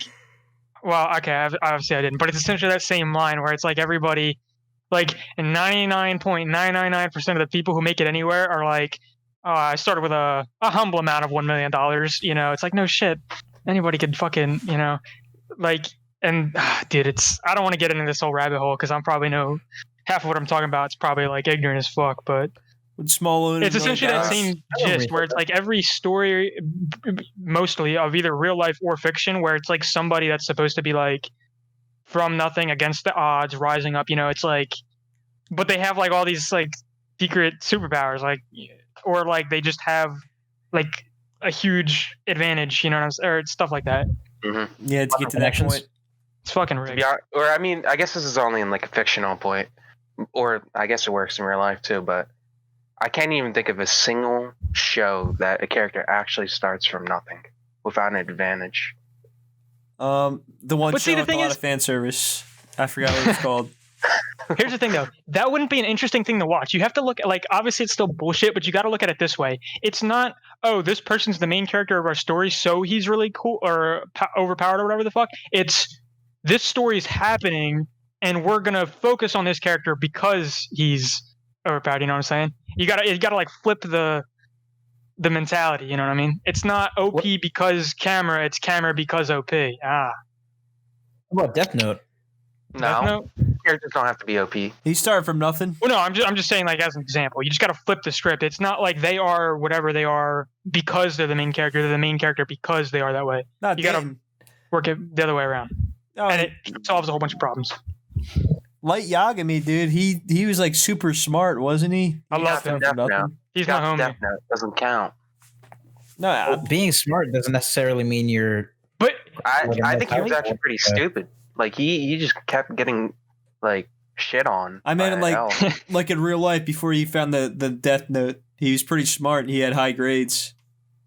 well, okay, obviously I didn't, but it's essentially that same line where it's like everybody, like 99.999% of the people who make it anywhere are like, oh, I started with a humble amount of $1 million. You know, it's like, no shit, anybody could fucking, you know, like, and dude, I don't want to get into this whole rabbit hole because I'm probably half of what I'm talking about is probably like ignorant as fuck, but With small owners, it's essentially that same gist where it's like every story, mostly of either real life or fiction, where it's like somebody that's supposed to be like from nothing against the odds, rising up. You know, it's like, but they have like all these like secret superpowers, like, or like they just have like a huge advantage. You know what I'm saying? Or stuff like that. Mm-hmm. Yeah, to get to that Connections. point. It's fucking rigged. Yeah, or I mean, I guess this is only in like a fictional point, or I guess it works in real life too. But I can't even think of a single show that a character actually starts from nothing without an advantage. The one But see, show the with a thing lot is- of fan service. I forgot what it's called. Here's the thing, though. That wouldn't be an interesting thing to watch. You have to look at, like, obviously it's still bullshit, but you got to look at it this way. It's not, oh, this person's the main character of our story, so he's really cool or overpowered or whatever the fuck. It's this story's happening, and we're gonna focus on this character because he's overpowered. You know what I'm saying? You gotta like flip the mentality. You know what I mean? It's not OP because camera. It's camera because OP. What about Death Note? Death No, Note? characters don't have to be OP. He started from nothing. Well, no, I'm just saying, like, as an example, you just got to flip the script. It's not like they are whatever they are because they're the main character. They're the main character because they are that way. Not You gotta- Dan. Work it the other way around, Oh, and it solves a whole bunch of problems. Light Yagami, dude. He was like super smart, wasn't he? I He love started him. from Death Note. nothing. He's my homie. Death Note doesn't count. No, Being smart doesn't necessarily mean you're. But I think he was actually pretty stupid. Like he just kept getting like shit on. I meant by like L. like in real life before he found the Death Note. He was pretty smart. He had high grades.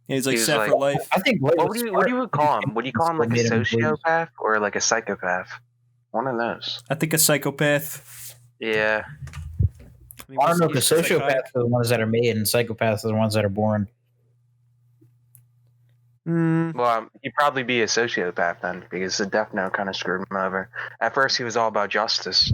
He was like He was set like- for life. I think. What would you call him? Would you call him like a sociopath or like a psychopath? One of those. I think a psychopath. Yeah. I don't know because He's psychotic. sociopaths are the ones that are made, and psychopaths are the ones that are born. Mm, Well, he'd probably be a sociopath then, because the Death Note kind of screwed him over. At first, he was all about justice,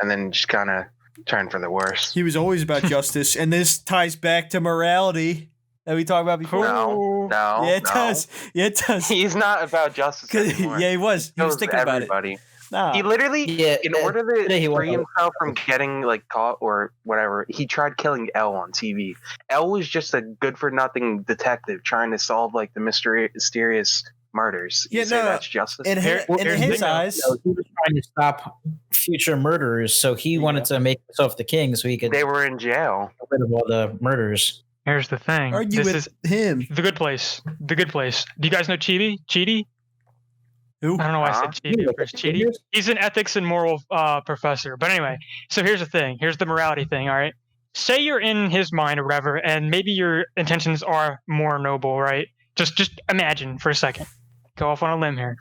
and then just kind of turned for the worse. he was always about justice, and this ties back to morality that we talked about before. No, no, yeah, it no. does. Yeah, it does. He's not about justice 'Cause- anymore. yeah, he was. He was Kills thinking about it. everybody. Nah. He literally, Yeah, in order to yeah, he free was. himself from getting like caught or whatever, he tried killing L on TV. L was just a good-for-nothing detective trying to solve like the mysterious murders. You Yeah, say no, that's justice? in Here- in here's the his thing, though. eyes, He was trying to stop future murderers, so he wanted to make himself the king, so he could They were in jail. get rid of all the murders. here's the thing. argue This with is him. the good place. The good place. Do you guys know Chidi? Chidi? Who? I don't know why I Huh? said Chidi at first. Chidi. He's an ethics and moral professor. But anyway, so here's the thing. Here's the morality thing. All right. Say you're in his mind or whatever, and maybe your intentions are more noble, right? Just imagine for a second. Go off on a limb here,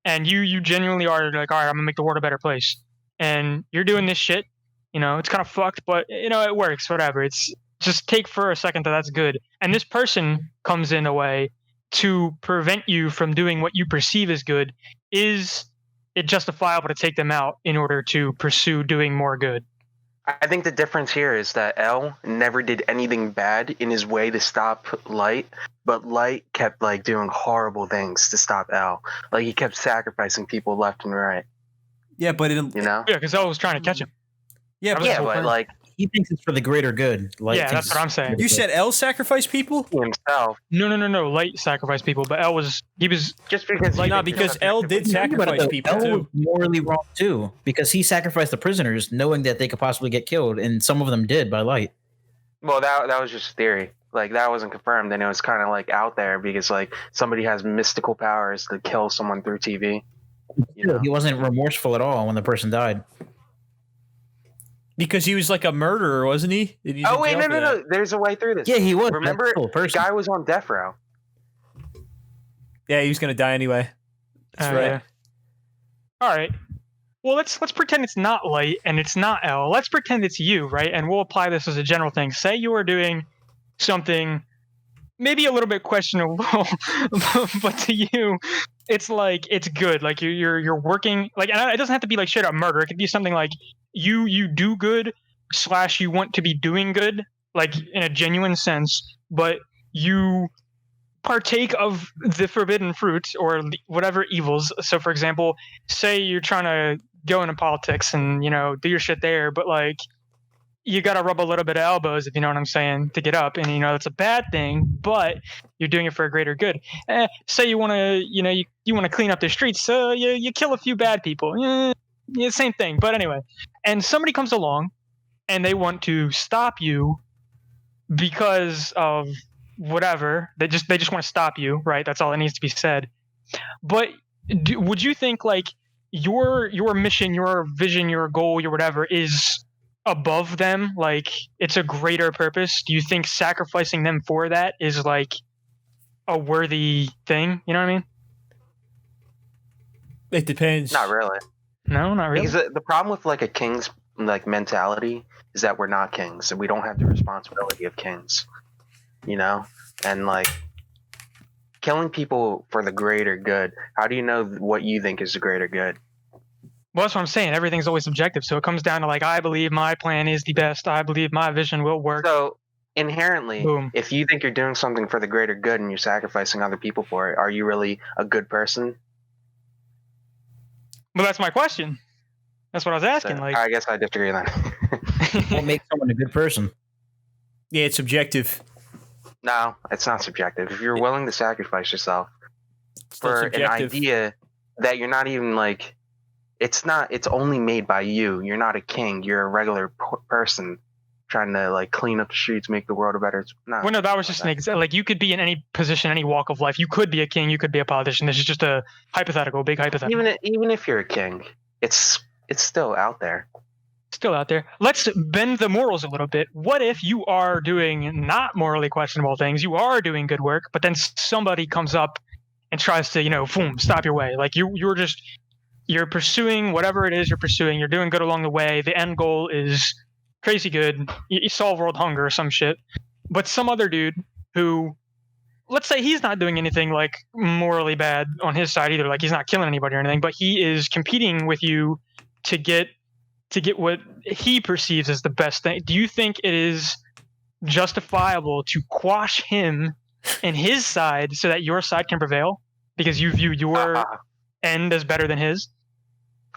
and you genuinely are like, all right, I'm gonna make the world a better place, and you're doing this shit. You know, it's kind of fucked, but you know it works. Whatever. It's just take for a second that that's good, and this person comes in a way to prevent you from doing what you perceive as good. Is it justifiable to take them out in order to pursue doing more good? I think the difference here is that L never did anything bad in his way to stop Light, but Light kept like doing horrible things to stop L. Like he kept sacrificing people left and right. Yeah, but You know? Yeah, because I was trying to catch him. yeah, That but was Yeah, the whole but thing. like He thinks it's for the greater good. Like, Yeah, that's what I'm saying. you said L sacrificed people. himself, No. Light sacrificed people, but L was just because Like, he No, didn't because have L to- did Think about it, sacrifice though. people L too. was morally wrong too, because he sacrificed the prisoners, knowing that they could possibly get killed, and some of them did by Light. Well, that was just theory. Like that wasn't confirmed, and it was kind of like out there because like somebody has mystical powers to kill someone through TV. You know? He wasn't remorseful at all when the person died. Because he was like a murderer, wasn't he? And he's Oh in wait, jail no, for no, that. no. There's a way through this. Yeah, he was. Remember, That's the the person. guy was on death row. Yeah, he was gonna die anyway. That's right. Yeah. All right. Well, let's pretend it's not light and it's not L. Let's pretend it's you, right? And we'll apply this as a general thing. Say you are doing something maybe a little bit questionable, but to you, it's like it's good. Like you're working like, and it doesn't have to be like straight up murder. It could be something like you do good / you want to be doing good, like in a genuine sense, but you partake of the forbidden fruit or whatever evils. So, for example, say you're trying to go into politics and do your shit there, but like you got to rub a little bit of elbows, if you know what I'm saying, to get up, and that's a bad thing, but you're doing it for a greater good. Say you want to you want to clean up the streets, so you kill a few bad people. Yeah, same thing, but anyway. And somebody comes along and they want to stop you because of whatever. They just want to stop you, right? That's all that needs to be said. But would you think like your mission, your vision, your goal, your whatever is above them? Like it's a greater purpose? Do you think sacrificing them for that is like a worthy thing? You know what I mean? It depends. Not really. No, not really. Because the problem with like a king's like mentality is that we're not kings and we don't have the responsibility of kings. And like killing people for the greater good. How do you know what you think is the greater good? Well, that's what I'm saying. Everything's always subjective. So it comes down to like, I believe my plan is the best. I believe my vision will work. So inherently, Boom. if you think you're doing something for the greater good and you're sacrificing other people for it, are you really a good person? Well, that's my question. That's what I was asking. So, like, I guess I disagree then. What makes someone a good person? Yeah, it's subjective. No, it's not subjective. If you're willing to sacrifice yourself Still for subjective. an idea that you're not even like, it's only made by you. You're not a king. You're a regular person trying to like clean up the streets, make the world a better. No, well, no, that was just an example. Like, you could be in any position, any walk of life. You could be a king. You could be a politician. This is just a hypothetical, big hypothetical. Even if you're a king, it's still out there. Still out there. Let's bend the morals a little bit. What if you are doing not morally questionable things? You are doing good work, but then somebody comes up and tries to, boom, stop your way. Like you're pursuing whatever it is you're pursuing. You're doing good along the way. The end goal is crazy good. You solve world hunger or some shit. But some other dude who, let's say he's not doing anything like morally bad on his side either. Like he's not killing anybody or anything, but he is competing with you to get what he perceives as the best thing. Do you think it is justifiable to quash him and his side so that your side can prevail because you view your end as better than his?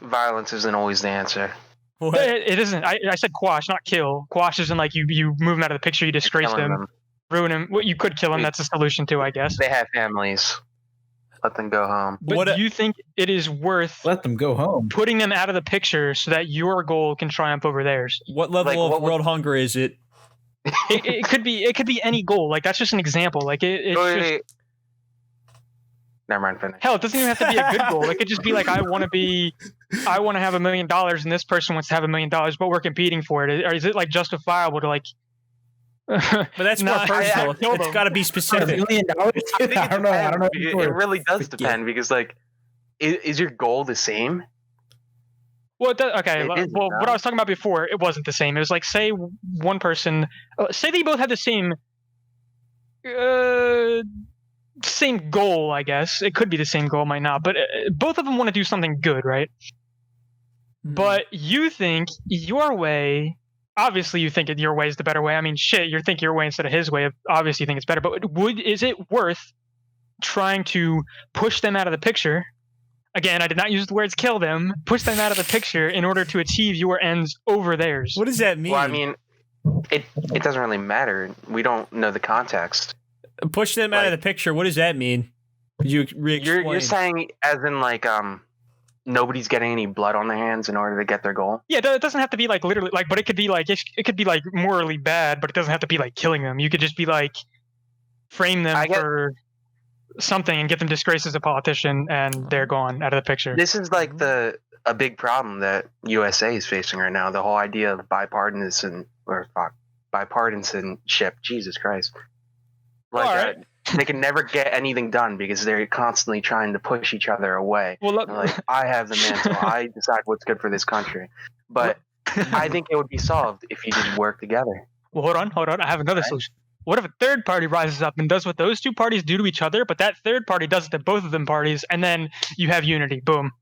Violence isn't always the answer. What? It isn't. I said quash, not kill. Quash isn't like you move him out of the picture, you disgrace him, ruin him. Well, you could kill him. That's a solution too, I guess. They have families. Let them go home. But do you think it is worth Let them go home. putting them out of the picture so that your goal can triumph over theirs? What level of world hunger is it? It could be any goal. Like that's just an example. Like Wait. Never mind. Finish. Hell, it doesn't even have to be a good goal. It could just be like I want to have $1 million, and this person wants to have $1 million, but we're competing for it. Or is it like justifiable to like? But that's more personal. It's got to be specific. $1 million? I don't know. It really does depend because like, is your goal the same? Well, okay. It is, Well, what I was talking about before, it wasn't the same. It was like, say one person, say they both have the same goal. I guess it could be the same goal, might not, but both of them want to do something good, right? But you think your way. Obviously, you think your way is the better way. I mean, shit, you think your way instead of his way. Obviously, you think it's better. But is it worth trying to push them out of the picture? Again, I did not use the words kill them. Push them out of the picture in order to achieve your ends over theirs. What does that mean? Well, I mean, it doesn't really matter. We don't know the context. Push them out of the picture. What does that mean? Could you re-explain? You're saying as in like nobody's getting any blood on their hands in order to get their goal. Yeah, it doesn't have to be like literally like, but it could be like it could be like morally bad, but it doesn't have to be like killing them. You could just be like frame them for something and get them disgraced as a politician, and they're gone out of the picture. This is like the a big problem that USA is facing right now. The whole idea of bipartisanship. Jesus Christ. Like, All right. they can never get anything done because they're constantly trying to push each other away. Well, look, Like, I have the mantle. I decide what's good for this country. But I think it would be solved if you just work together. well, hold on. I have another Right. solution. What if a third party rises up and does what those two parties do to each other, but that third party does it to both of them parties, and then you have unity? Boom.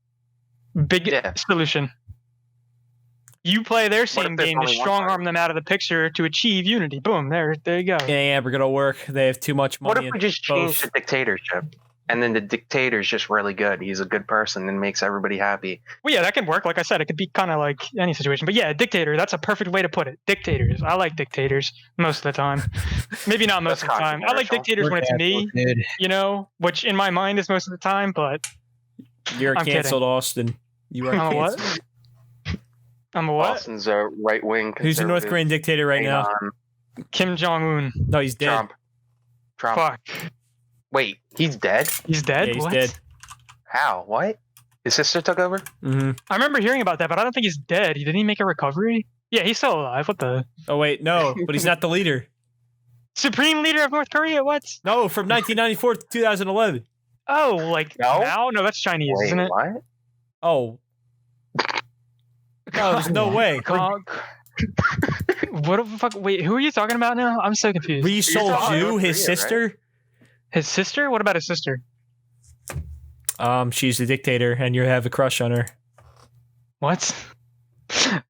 Big Yeah. solution. You play their same there's game to only one strong arm party? them out of the picture to achieve unity. Boom. There you go. It ain't ever gonna work. They have too much money. What if we just change the dictatorship? And then the dictator's just really good. He's a good person and makes everybody happy. Well, yeah, that can work. Like I said, it could be kind of like any situation. But yeah, dictator, that's a perfect way to put it. Dictators. I like dictators most of the time. Maybe not most That's of the time. I like controversial. dictators when it's me, Dude. you know, which in my mind is most of the time, but You're I'm kidding. canceled, Austin. You are I'm a what? canceled. I'm a what? Austin's a right-wing Who's the North conservative. Korean dictator right Hang now? on. Kim Jong-un. No, he's dead. Trump. Fuck. Wait, he's dead? He's dead? Yeah, he's What? dead. How? What? His sister took over? hmm I remember hearing about that, but I don't think he's dead. Didn't he make a recovery? Yeah, he's still alive. What the? Oh wait, no, but he's not the leader. Supreme leader of North Korea? What? No, from 1994 to 2011. Oh, like No? now? No, that's Chinese, Wait, isn't it? what? Oh, no, there's no way. What the fuck? Wait, who are you talking about now? I'm so confused. Re-sold talking you, about his Korea, right? sister. His sister? What about his sister? She's the dictator, and you have a crush on her. What?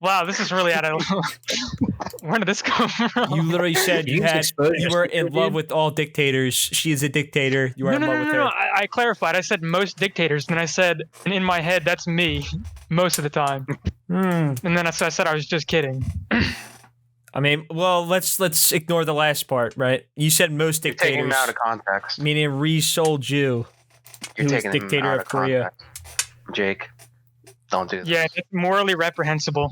Wow, this is really out of. Where did this come from? You literally said you You just had exposed you your were sister, in love dude. with all dictators. She is a dictator. You are No, in no, love no, with no, her. no. I clarified. I said most dictators, and then I said, and in my head, that's me, most of the time. Hmm. And then I said I was just kidding. I mean, well, let's ignore the last part, right? You said most You're taking him dictators, out of context. meaning resold you. You're who is taking him dictator out of Korea. context. Jake, don't do this. Yeah, it's morally reprehensible.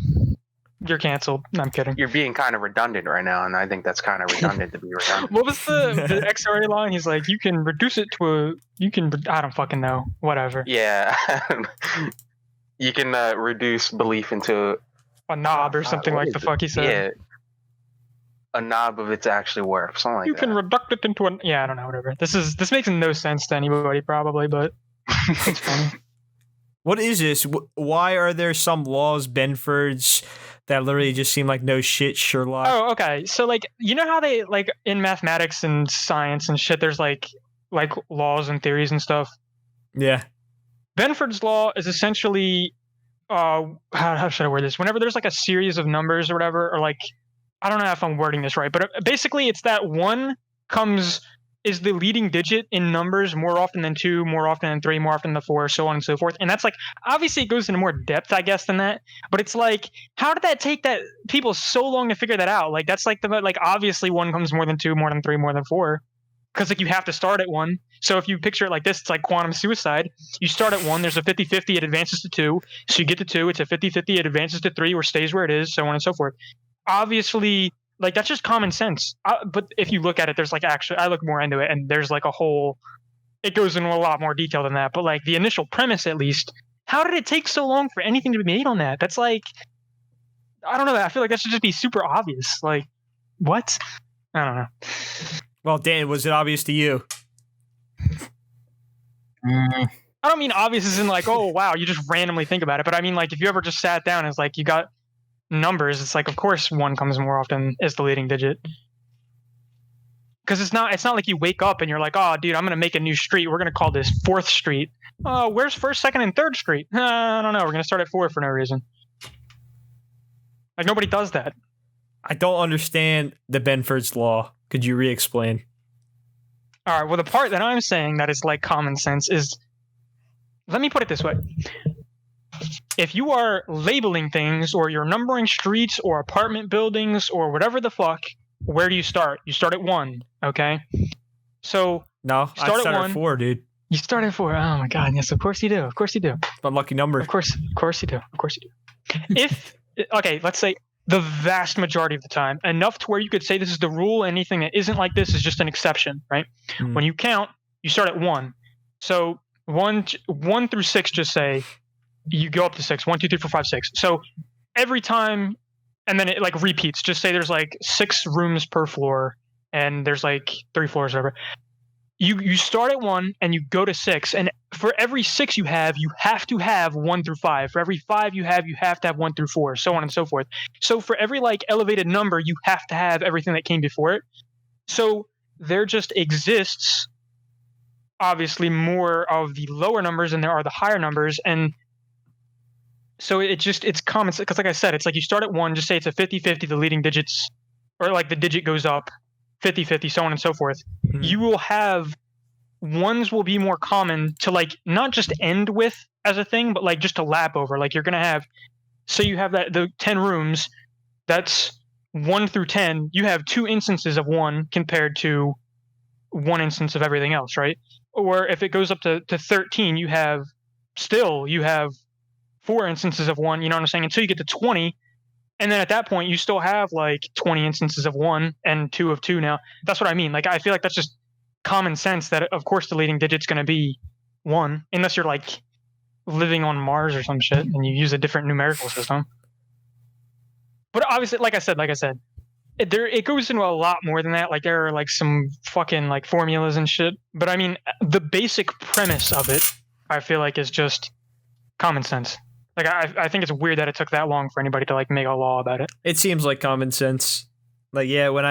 You're canceled. No, I'm kidding. You're being kind of redundant right now, and I think that's kind of redundant to be redundant. What was the XRA line? He's like, you can reduce it to a. You can. I don't fucking know. Whatever. Yeah. You can reduce belief into A knob or something what like is the it? fuck he said. Yeah. A knob of its actually worth. Something like You that. can reduct it into a. Yeah, I don't know. Whatever. This makes no sense to anybody probably, but it's funny. What is this? Why are there some laws, Benfords, that literally just seem like no shit, Sherlock? Oh, okay. So like, you know how they like in mathematics and science and shit, there's like laws and theories and stuff. Yeah. Benford's law is essentially, how should I word this? Whenever there's like a series of numbers or whatever, or like, I don't know if I'm wording this right, but basically it's that one is the leading digit in numbers more often than 2, more often than 3, more often than 4, so on and so forth. And that's like, obviously it goes into more depth, I guess, than that. But it's like, how did that take that people so long to figure that out? Like, that's like obviously 1 comes more than 2, more than 3, more than 4. Because like you have to start at 1. So if you picture it like this, it's like quantum suicide. You start at 1, there's a 50-50, it advances to 2. So you get to 2, it's a 50-50, it advances to 3 or stays where it is, so on and so forth. Obviously, like that's just common sense. But if you look at it, there's like actually, I look more into it, and there's like a whole. It goes into a lot more detail than that. But like the initial premise, at least, how did it take so long for anything to be made on that? That's like, I don't know. I feel like that should just be super obvious. Like, what? I don't know. Well, Dan, was it obvious to you? Mm, I don't mean obvious as in like, oh wow, you just randomly think about it. But I mean like if you ever just sat down and it's like you got numbers, it's like of course 1 comes more often as the leading digit. Because it's not like you wake up and you're like, oh dude, I'm gonna make a new street. We're gonna call this 4th Street. Where's 1st, 2nd, and 3rd Street? I don't know. We're gonna start at 4 for no reason. Like nobody does that. I don't understand the Benford's law. Could you re-explain? All right. Well, the part that I'm saying that is like common sense is, let me put it this way. If you are labeling things or you're numbering streets or apartment buildings or whatever the fuck, where do you start? You start at 1, okay? So No, Start I at started 1. at 4, dude. you start at 4. Oh my god, yes, of course you do. Of course you do. Unlucky number. Of course you do. Of course you do. If okay, let's say the vast majority of the time, enough to where you could say this is the rule, anything that isn't like this is just an exception, right? Hmm. When you count, you start at 1. So 1 through 6 just say you go up to 6. 1, 2, 3, 4, 5, 6. So every time, and then it like repeats. Just say there's like 6 rooms per floor, and there's like 3 floors, or whatever. You start at 1 and you go to 6, and for every 6 you have to have 1 through 5. For every 5 you have to have 1 through 4, so on and so forth. So for every like elevated number, you have to have everything that came before it. So there just exists obviously more of the lower numbers than there are the higher numbers, and so it's common because like I said, it's like you start at 1, just say it's a 50-50, the leading digits, or like the digit goes up 50-50, so on and so forth. Mhm. You will have ones will be more common to like not just end with as a thing, but like just to lap over. Like you're gonna have, say you have the 10 rooms, that's 1 through 10. You have 2 instances of 1 compared to 1 instance of everything else, right? Or if it goes up to 13, you have 4 instances of 1. You know what I'm saying? Until you get to 20. And then at that point, you still have like 20 instances of 1 and 2 of 2 now. That's what I mean. Like, I feel like that's just common sense that, of course, the leading digit's going to be 1, unless you're like living on Mars or some shit and you use a different numerical system. But obviously, like I said, it goes into a lot more than that. Like, there are like some fucking like formulas and shit. But I mean, the basic premise of it, I feel like, is just common sense. Like, I think it's weird that it took that long for anybody to like make a law about it. It seems like common sense. Like, yeah, when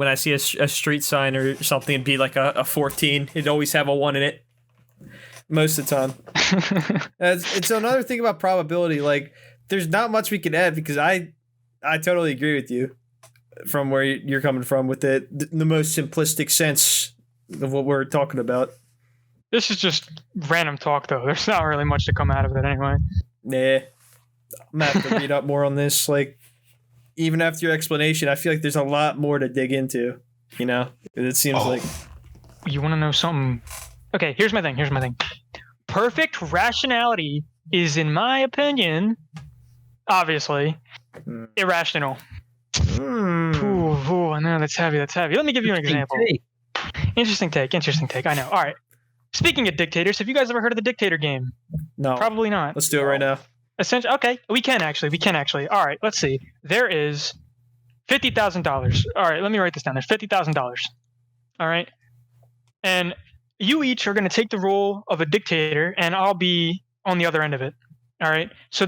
I see a street sign or something, it'd be like a 14. It'd always have a 1 in it. Most of the time. It's another thing about probability. Like, there's not much we can add because I totally agree with you from where you're coming from with the most simplistic sense of what we're talking about. This is just random talk, though. There's not really much to come out of it anyway. Nah. I'm gonna have to read up more on this. Like, even after your explanation, I feel like there's a lot more to dig into. You know? It seems like... You want to know something? Okay, here's my thing. Perfect rationality is, in my opinion, obviously, irrational. Ooh, I know, that's heavy. Let me give you an example. Interesting take. I know. All right. Speaking of dictators, have you guys ever heard of the Dictator game? No. Probably not. Let's do it right now. Essentially, okay, we can actually. All right, let's see. There is $50,000. All right, let me write this down. There's $50,000. All right, and you each are going to take the role of a dictator, and I'll be on the other end of it. All right. So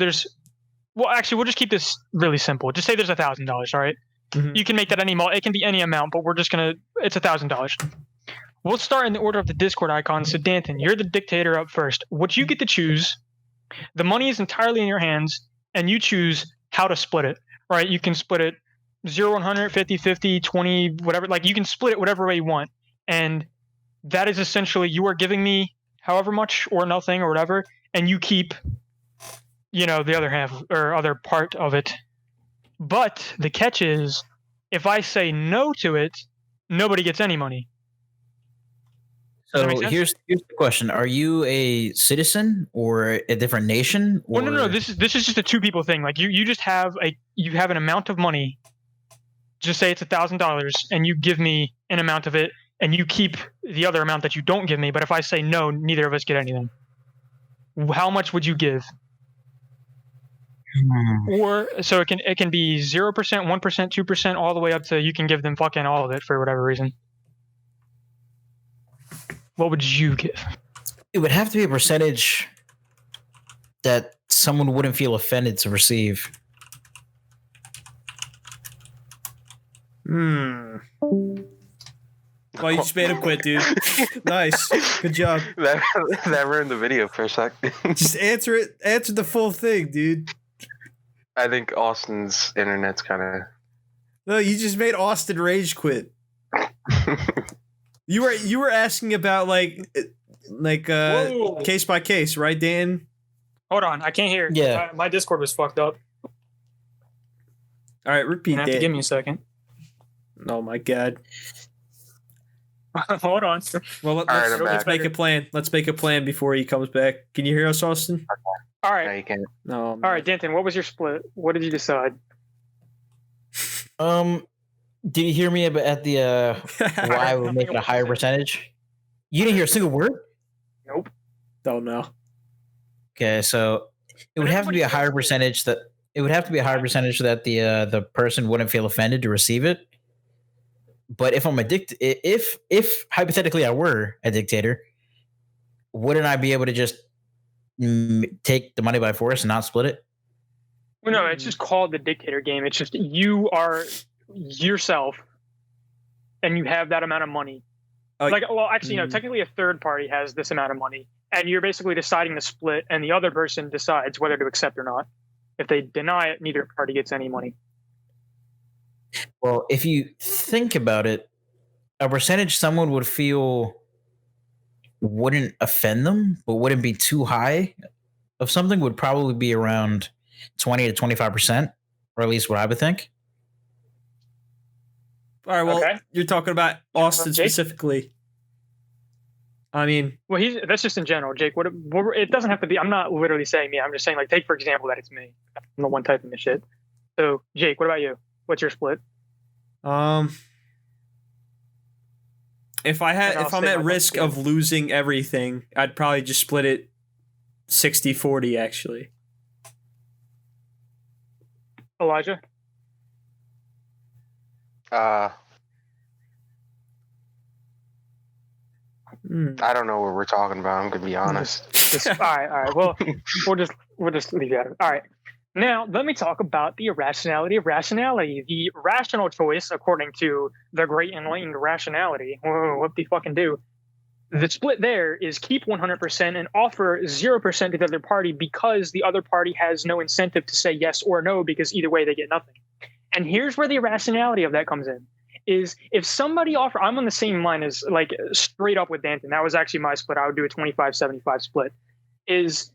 we'll just keep this really simple. Just say there's $1,000. All right. Mhm. You can make that it can be any amount, but it's $1,000. We'll start in the order of the Discord icons. So Danton, you're the dictator up first. What you get to choose, the money is entirely in your hands, and you choose how to split it, right? You can split it 0, 100, 50, 50, 20, whatever. Like, you can split it whatever way you want. And that is essentially, you are giving me however much or nothing or whatever, and you keep, the other half or other part of it. But the catch is, if I say no to it, nobody gets any money. So here's the question: are you a citizen or a different nation? Or... Well, no. This is just a 2 people thing. Like, you just have an amount of money. Just say it's $1,000, and you give me an amount of it, and you keep the other amount that you don't give me. But if I say no, neither of us get anything. How much would you give? Or so it can be 0%, 1%, 2%, all the way up to you can give them fucking all of it for whatever reason. What would you give? It would have to be a percentage that someone wouldn't feel offended to receive. Well, you just made him quit, dude. Nice. Good job. That ruined the video for a sec. Just answer it. Answer the full thing, dude. I think Austin's internet's kind of... No, you just made Austin rage quit. You were asking about like case by case, right, Dan? Hold on, I can't hear. Yeah, my Discord was fucked up. All right, repeat that. You have to give me a second. Oh my god. Hold on. Well, let's make a plan. Let's make a plan before he comes back. Can you hear us, Austin? All right. No, you can't. No. All right, Danton, what was your split? What did you decide? Did you hear me at the why we're making a higher percentage? You didn't hear a single word? Nope. Don't know. Okay, so it would have to be a higher percentage that the person wouldn't feel offended to receive it. But if I'm if hypothetically I were a dictator, wouldn't I be able to just take the money by force and not split it? Well, no, it's just called the dictator game. It's just you are yourself, and you have that amount of money. Technically, a third party has this amount of money, and you're basically deciding to split, and the other person decides whether to accept or not. If they deny it, neither party gets any money. Well, if you think about it, a percentage someone would feel wouldn't offend them, but wouldn't be too high of something would probably be around 20 to 25%, or at least what I would think. All right, well, Okay. You're talking about Austin Jake? specifically. I mean, Well, that's just in general, Jake. What it doesn't have to be. I'm not literally saying me. I'm just saying, like, take for example that it's me. I'm the one typing this shit. So, Jake, what about you? What's your split? if I'm at risk of losing everything, I'd probably just split it 60-40 actually. Elijah? I don't know what we're talking about. I'm gonna be honest. All right. Well, we'll just leave that. All right. Now, let me talk about the irrationality of rationality. The rational choice, according to the great enlightened rationality, what do you fucking do? The split there is keep 100% and offer 0% to the other party because the other party has no incentive to say yes or no because either way they get nothing. And here's where the irrationality of that comes in. Is if somebody I'm on the same line as like straight up with Danton. That was actually my split. I would do a 25-75 split. Is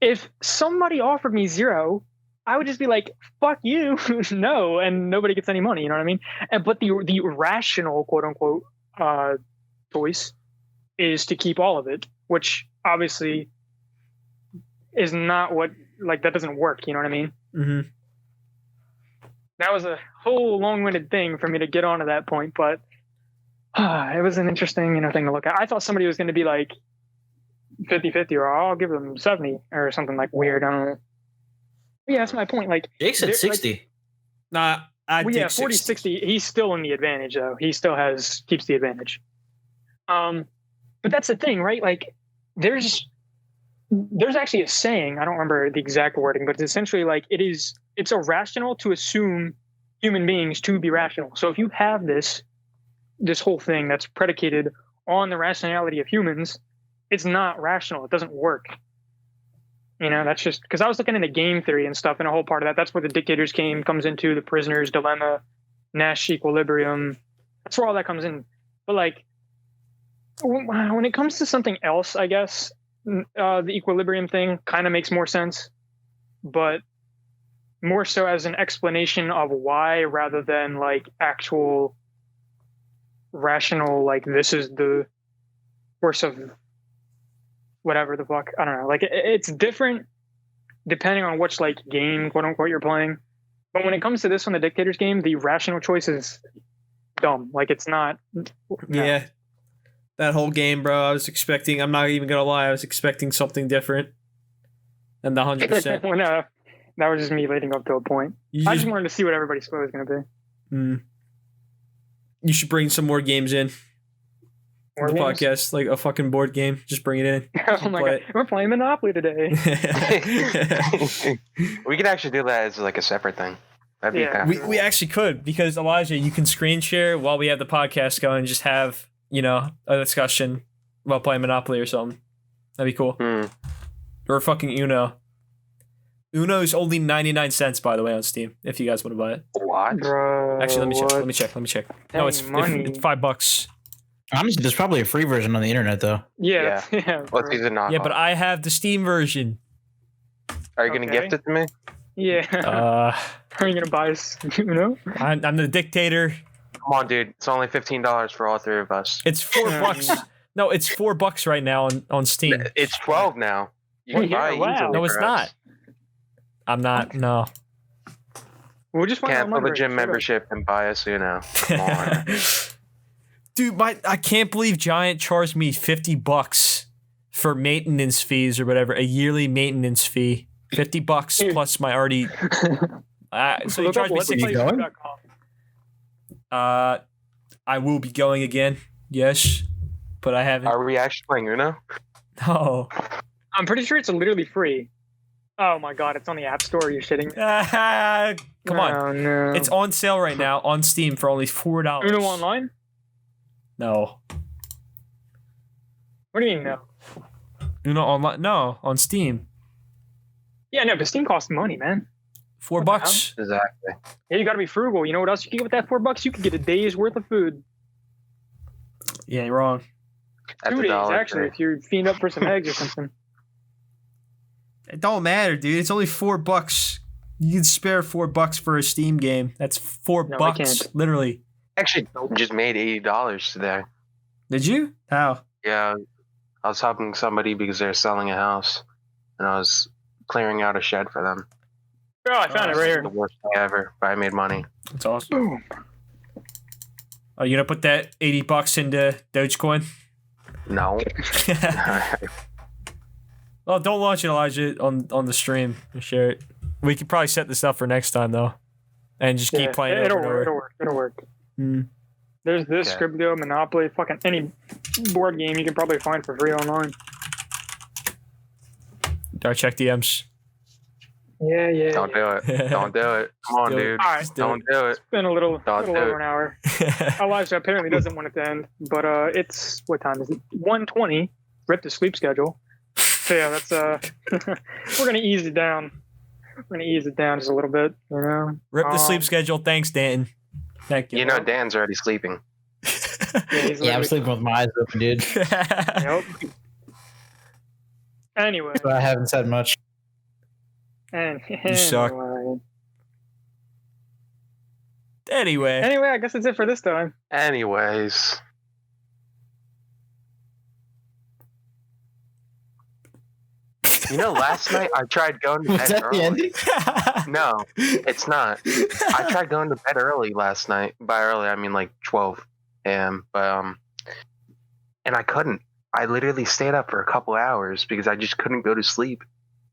if somebody offered me 0, I would just be like, fuck you, no, and nobody gets any money, you know what I mean? But the rational, quote unquote, choice is to keep all of it, which obviously is not what, like, that doesn't work, you know what I mean? Mm-hmm. That was a whole long-winded thing for me to get onto that point, but it was an interesting, thing to look at. I thought somebody was going to be like 50-50, or I'll give them 70 or something like weird. I don't know. But yeah, that's my point. Like Jake said 60. Nah, I well, yeah, 40-60. He's still in the advantage, though. He still keeps the advantage. But that's the thing, right? Like, there's actually a saying. I don't remember the exact wording, but it's essentially like it's irrational to assume human beings to be rational. So if you have this whole thing that's predicated on the rationality of humans, it's not rational. It doesn't work. That's just because I was looking into game theory and stuff, and a whole part of that. That's where the Dictators game comes into, the prisoner's dilemma, Nash equilibrium. That's where all that comes in. But like, when it comes to something else, I guess the equilibrium thing kind of makes more sense, but more so as an explanation of why rather than like actual rational, like this is the course of whatever the fuck. I don't know. Like it's different depending on which like game, quote unquote, you're playing. But when it comes to this one, the Dictators game, the rational choice is dumb. Like it's not. No. Yeah. That whole game, bro, I'm not even going to lie, I was expecting something different than the 100%. Well, no, that was just me leading up to a point. I just wanted to see what everybody's split was going to be. You should bring some more games in. More the games? Podcast, like a fucking board game. Just bring it in. Oh my god, we're playing Monopoly today. We could actually do that as like a separate thing. That'd be kind of we actually could, because Elijah, you can screen share while we have the podcast going and just have, a discussion while playing Monopoly or something. That'd be cool. Or fucking Uno. Uno is only 99 cents, by the way, on Steam, if you guys want to buy it. What? Bro, Actually, let me check. No, it's $5. Honestly, there's probably a free version on the internet, though. Yeah. Well, it's either not. Yeah, but I have the Steam version. Are you going to gift it to me? Yeah. Are you going to buy Uno? I'm the dictator. Come on, dude. It's only $15 for all 3 of us. It's $4. No, it's $4 right now on Steam. It's 12 now. You can buy it easily. No, it's not. I'm not. No. We'll just cancel the gym membership and buy us Uno. Come on. Dude, I can't believe Giant charged me $50 for maintenance fees or whatever, a yearly maintenance fee. $50 plus my already. So you Look charge up me let's play 60. going? sleep.com. I will be going again. Yes, but I haven't. Are we actually playing Uno? No. I'm pretty sure it's literally free. Oh my god, it's on the App Store. You're shitting me. Come on. Oh no. It's on sale right now on Steam for only $4. Uno Online? No. What do you mean no? Uno Online? No, on Steam. Yeah, no, but Steam costs money, man. $4. Exactly. Yeah, you gotta be frugal. You know what else you can get with that $4? You can get a day's worth of food. Yeah, you're wrong. At 2 the days, Dollar actually, Tree. if you're feeding up for some eggs or something. It don't matter, dude. It's only $4. You can spare $4 for a Steam game. That's $4, No, I can't. literally. Actually, just made $80 today. Did you? How? Yeah, I was helping somebody because they're selling a house, and I was clearing out a shed for them. Oh, I found it right here. The worst thing ever, but I made money. That's awesome. Boom. Are you gonna put that $80 into Dogecoin? No. Well, don't launch it, Elijah, on the stream. Share it. We could probably set this up for next time though, and just keep playing it'll over and over. work. It'll work. Hmm. There's this Okay. Scribdo, Monopoly, fucking any board game you can probably find for free online. Do I check DMs? Yeah. Don't do it. Don't do it. Come on, do it. dude. All right. Just do Don't do it. It's been a little Don't do over it. an hour. Elijah apparently doesn't want it to end, but it's what time is it? 1:20. Rip the sleep schedule. So yeah, that's we're gonna ease it down. We're gonna ease it down just a little bit, you know. Rip the sleep schedule. Thanks, Danton. Thank you. You know, Dan's already sleeping. Yeah, he's Yeah, I'm literally- sleeping with my eyes open, dude. Yep. Anyway, So I haven't said much. You suck. Anyway. Anyway, I guess that's it for this time. Anyways. You know, last night I tried going to Was bed that the early. ending? No, it's not. I tried going to bed early last night. By early, I mean like 12 a.m. But and I couldn't. I literally stayed up for a couple hours because I just couldn't go to sleep.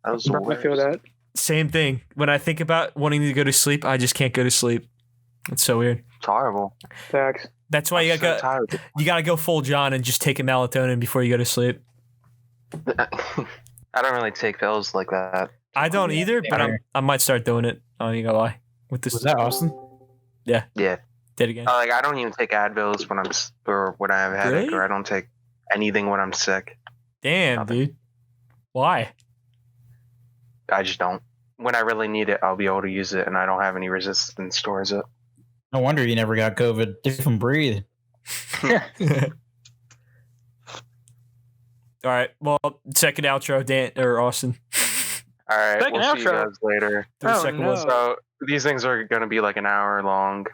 That was the I feel worst. that. Same thing. When I think about wanting to go to sleep, I just can't go to sleep. It's so weird. It's horrible. Facts. That's why I'm so tired. you gotta go full John and just take a melatonin before you go to sleep. I don't really take pills like that. I don't either, but I might start doing it. I ain't gonna lie. With this, Was that Austin? Yeah. did it again. Like I don't even take Advils when or when I have a headache, Really? or I don't take anything when I'm sick. Damn, nothing. dude. Why? I just don't. When I really need it, I'll be able to use it, and I don't have any resistance towards it. No wonder you never got COVID. Didn't even breathe. All right. Well, second outro, Dan or Austin. All right, Second we'll see you outro. guys later. Do the Oh, second no. one. So these things are going to be like an hour long,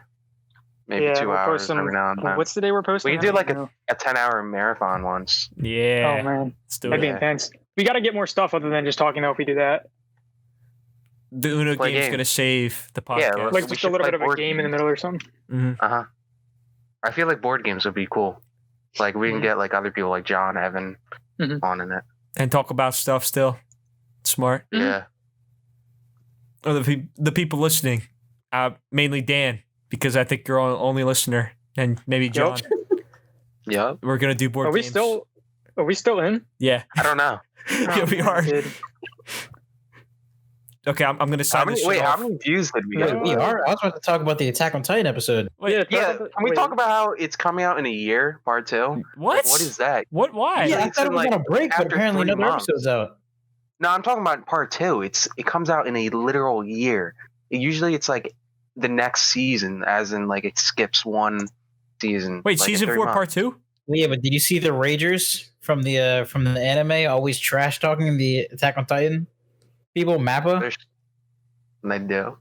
maybe Yeah, 2 we'll hours post some- every now and then. What's the day we're posting? We can do I like don't know. a 10-hour marathon once. Yeah. Oh man, Let's do that'd be it. Yeah. intense. We got to get more stuff other than just talking. Though, if we do that, The Uno Play game's games. gonna save the Yeah, podcast. let's- like we just a should little play bit of a board game in the games. middle or something. Mhm. I feel like board games would be cool. Like we can Mhm. get like other people like John, Evan Mhm. on in it. And talk about stuff still. Smart. Mhm. Yeah. Or the people listening, mainly Dan, because I think you're our only listener, and maybe John. Yep. We're gonna do board Are we games. still? Are we still in? Yeah. I don't know. Yeah, we are. Dude. Okay, I'm gonna sign this shit How off. many views did we Yeah, get? We are. I was about to talk about the Attack on Titan episode. Wait, Yeah, Yeah, talk can we wait. talk about how it's coming out in a year, part 2? what? Like, what is that? What? Why? Yeah, I it's thought it in, was like, on a break, but after apparently 3 another months. episode's out. No, I'm talking about part 2. It comes out in a literal year. Usually it's like the next season, as in like it skips one season. Wait, like, in season 3 4, months. part 2? Yeah, but did you see the Ragers from the anime always trash talking the Attack on Titan people? Mappa. There's- They do.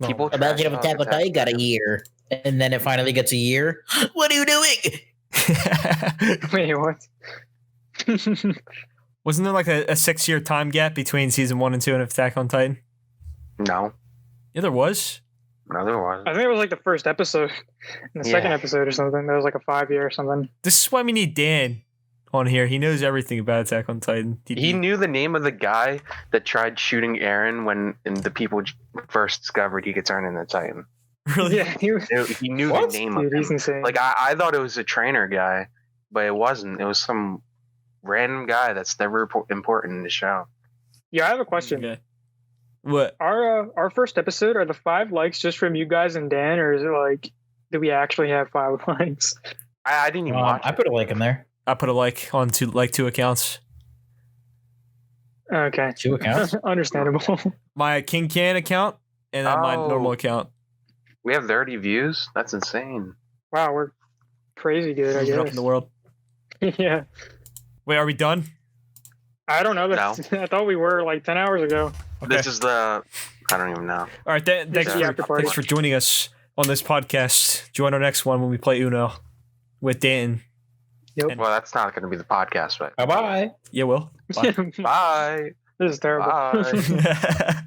No. People Imagine if trash Attack on talk Titan got a year, and then it finally gets a year. What are you doing? Wait, what? Wasn't there like a 6-year time gap between season 1 and 2 of Attack on Titan? No, Yeah, there was. there wasn't. I think it was like the first episode, and the second Yeah. episode or something. There was like a 5-year or something. This is why we need Dan on here. He knows everything about Attack on Titan. He knew the name of the guy that tried shooting Eren when the people first discovered he could turn into Titan. Really? Yeah, He knew the name dude, of he's him. insane. Like I thought it was a trainer guy, but it wasn't. It was some random guy that's never important in the show. Yeah, I have a question. Okay. What? Our first episode, are the 5 likes just from you guys and Dan, or is it like, do we actually have 5 likes? I didn't even watch I it. put a like in there. I put a like on 2 accounts. Okay. 2 accounts. Understandable. My King Can account and then my Oh. normal account. We have 30 views. That's insane. Wow, we're crazy good, I Moving up in guess. the world. Yeah. Wait, are we done? I don't know. No. I thought we were like 10 hours ago. Okay. This is the. I don't even know. All right. This is the after party. Thanks for joining us on this podcast. Join our next one when we play Uno with Dan. Yep. Well, that's not going to be the podcast, but Bye bye. Yeah, Will. Bye. bye. This is terrible. Bye.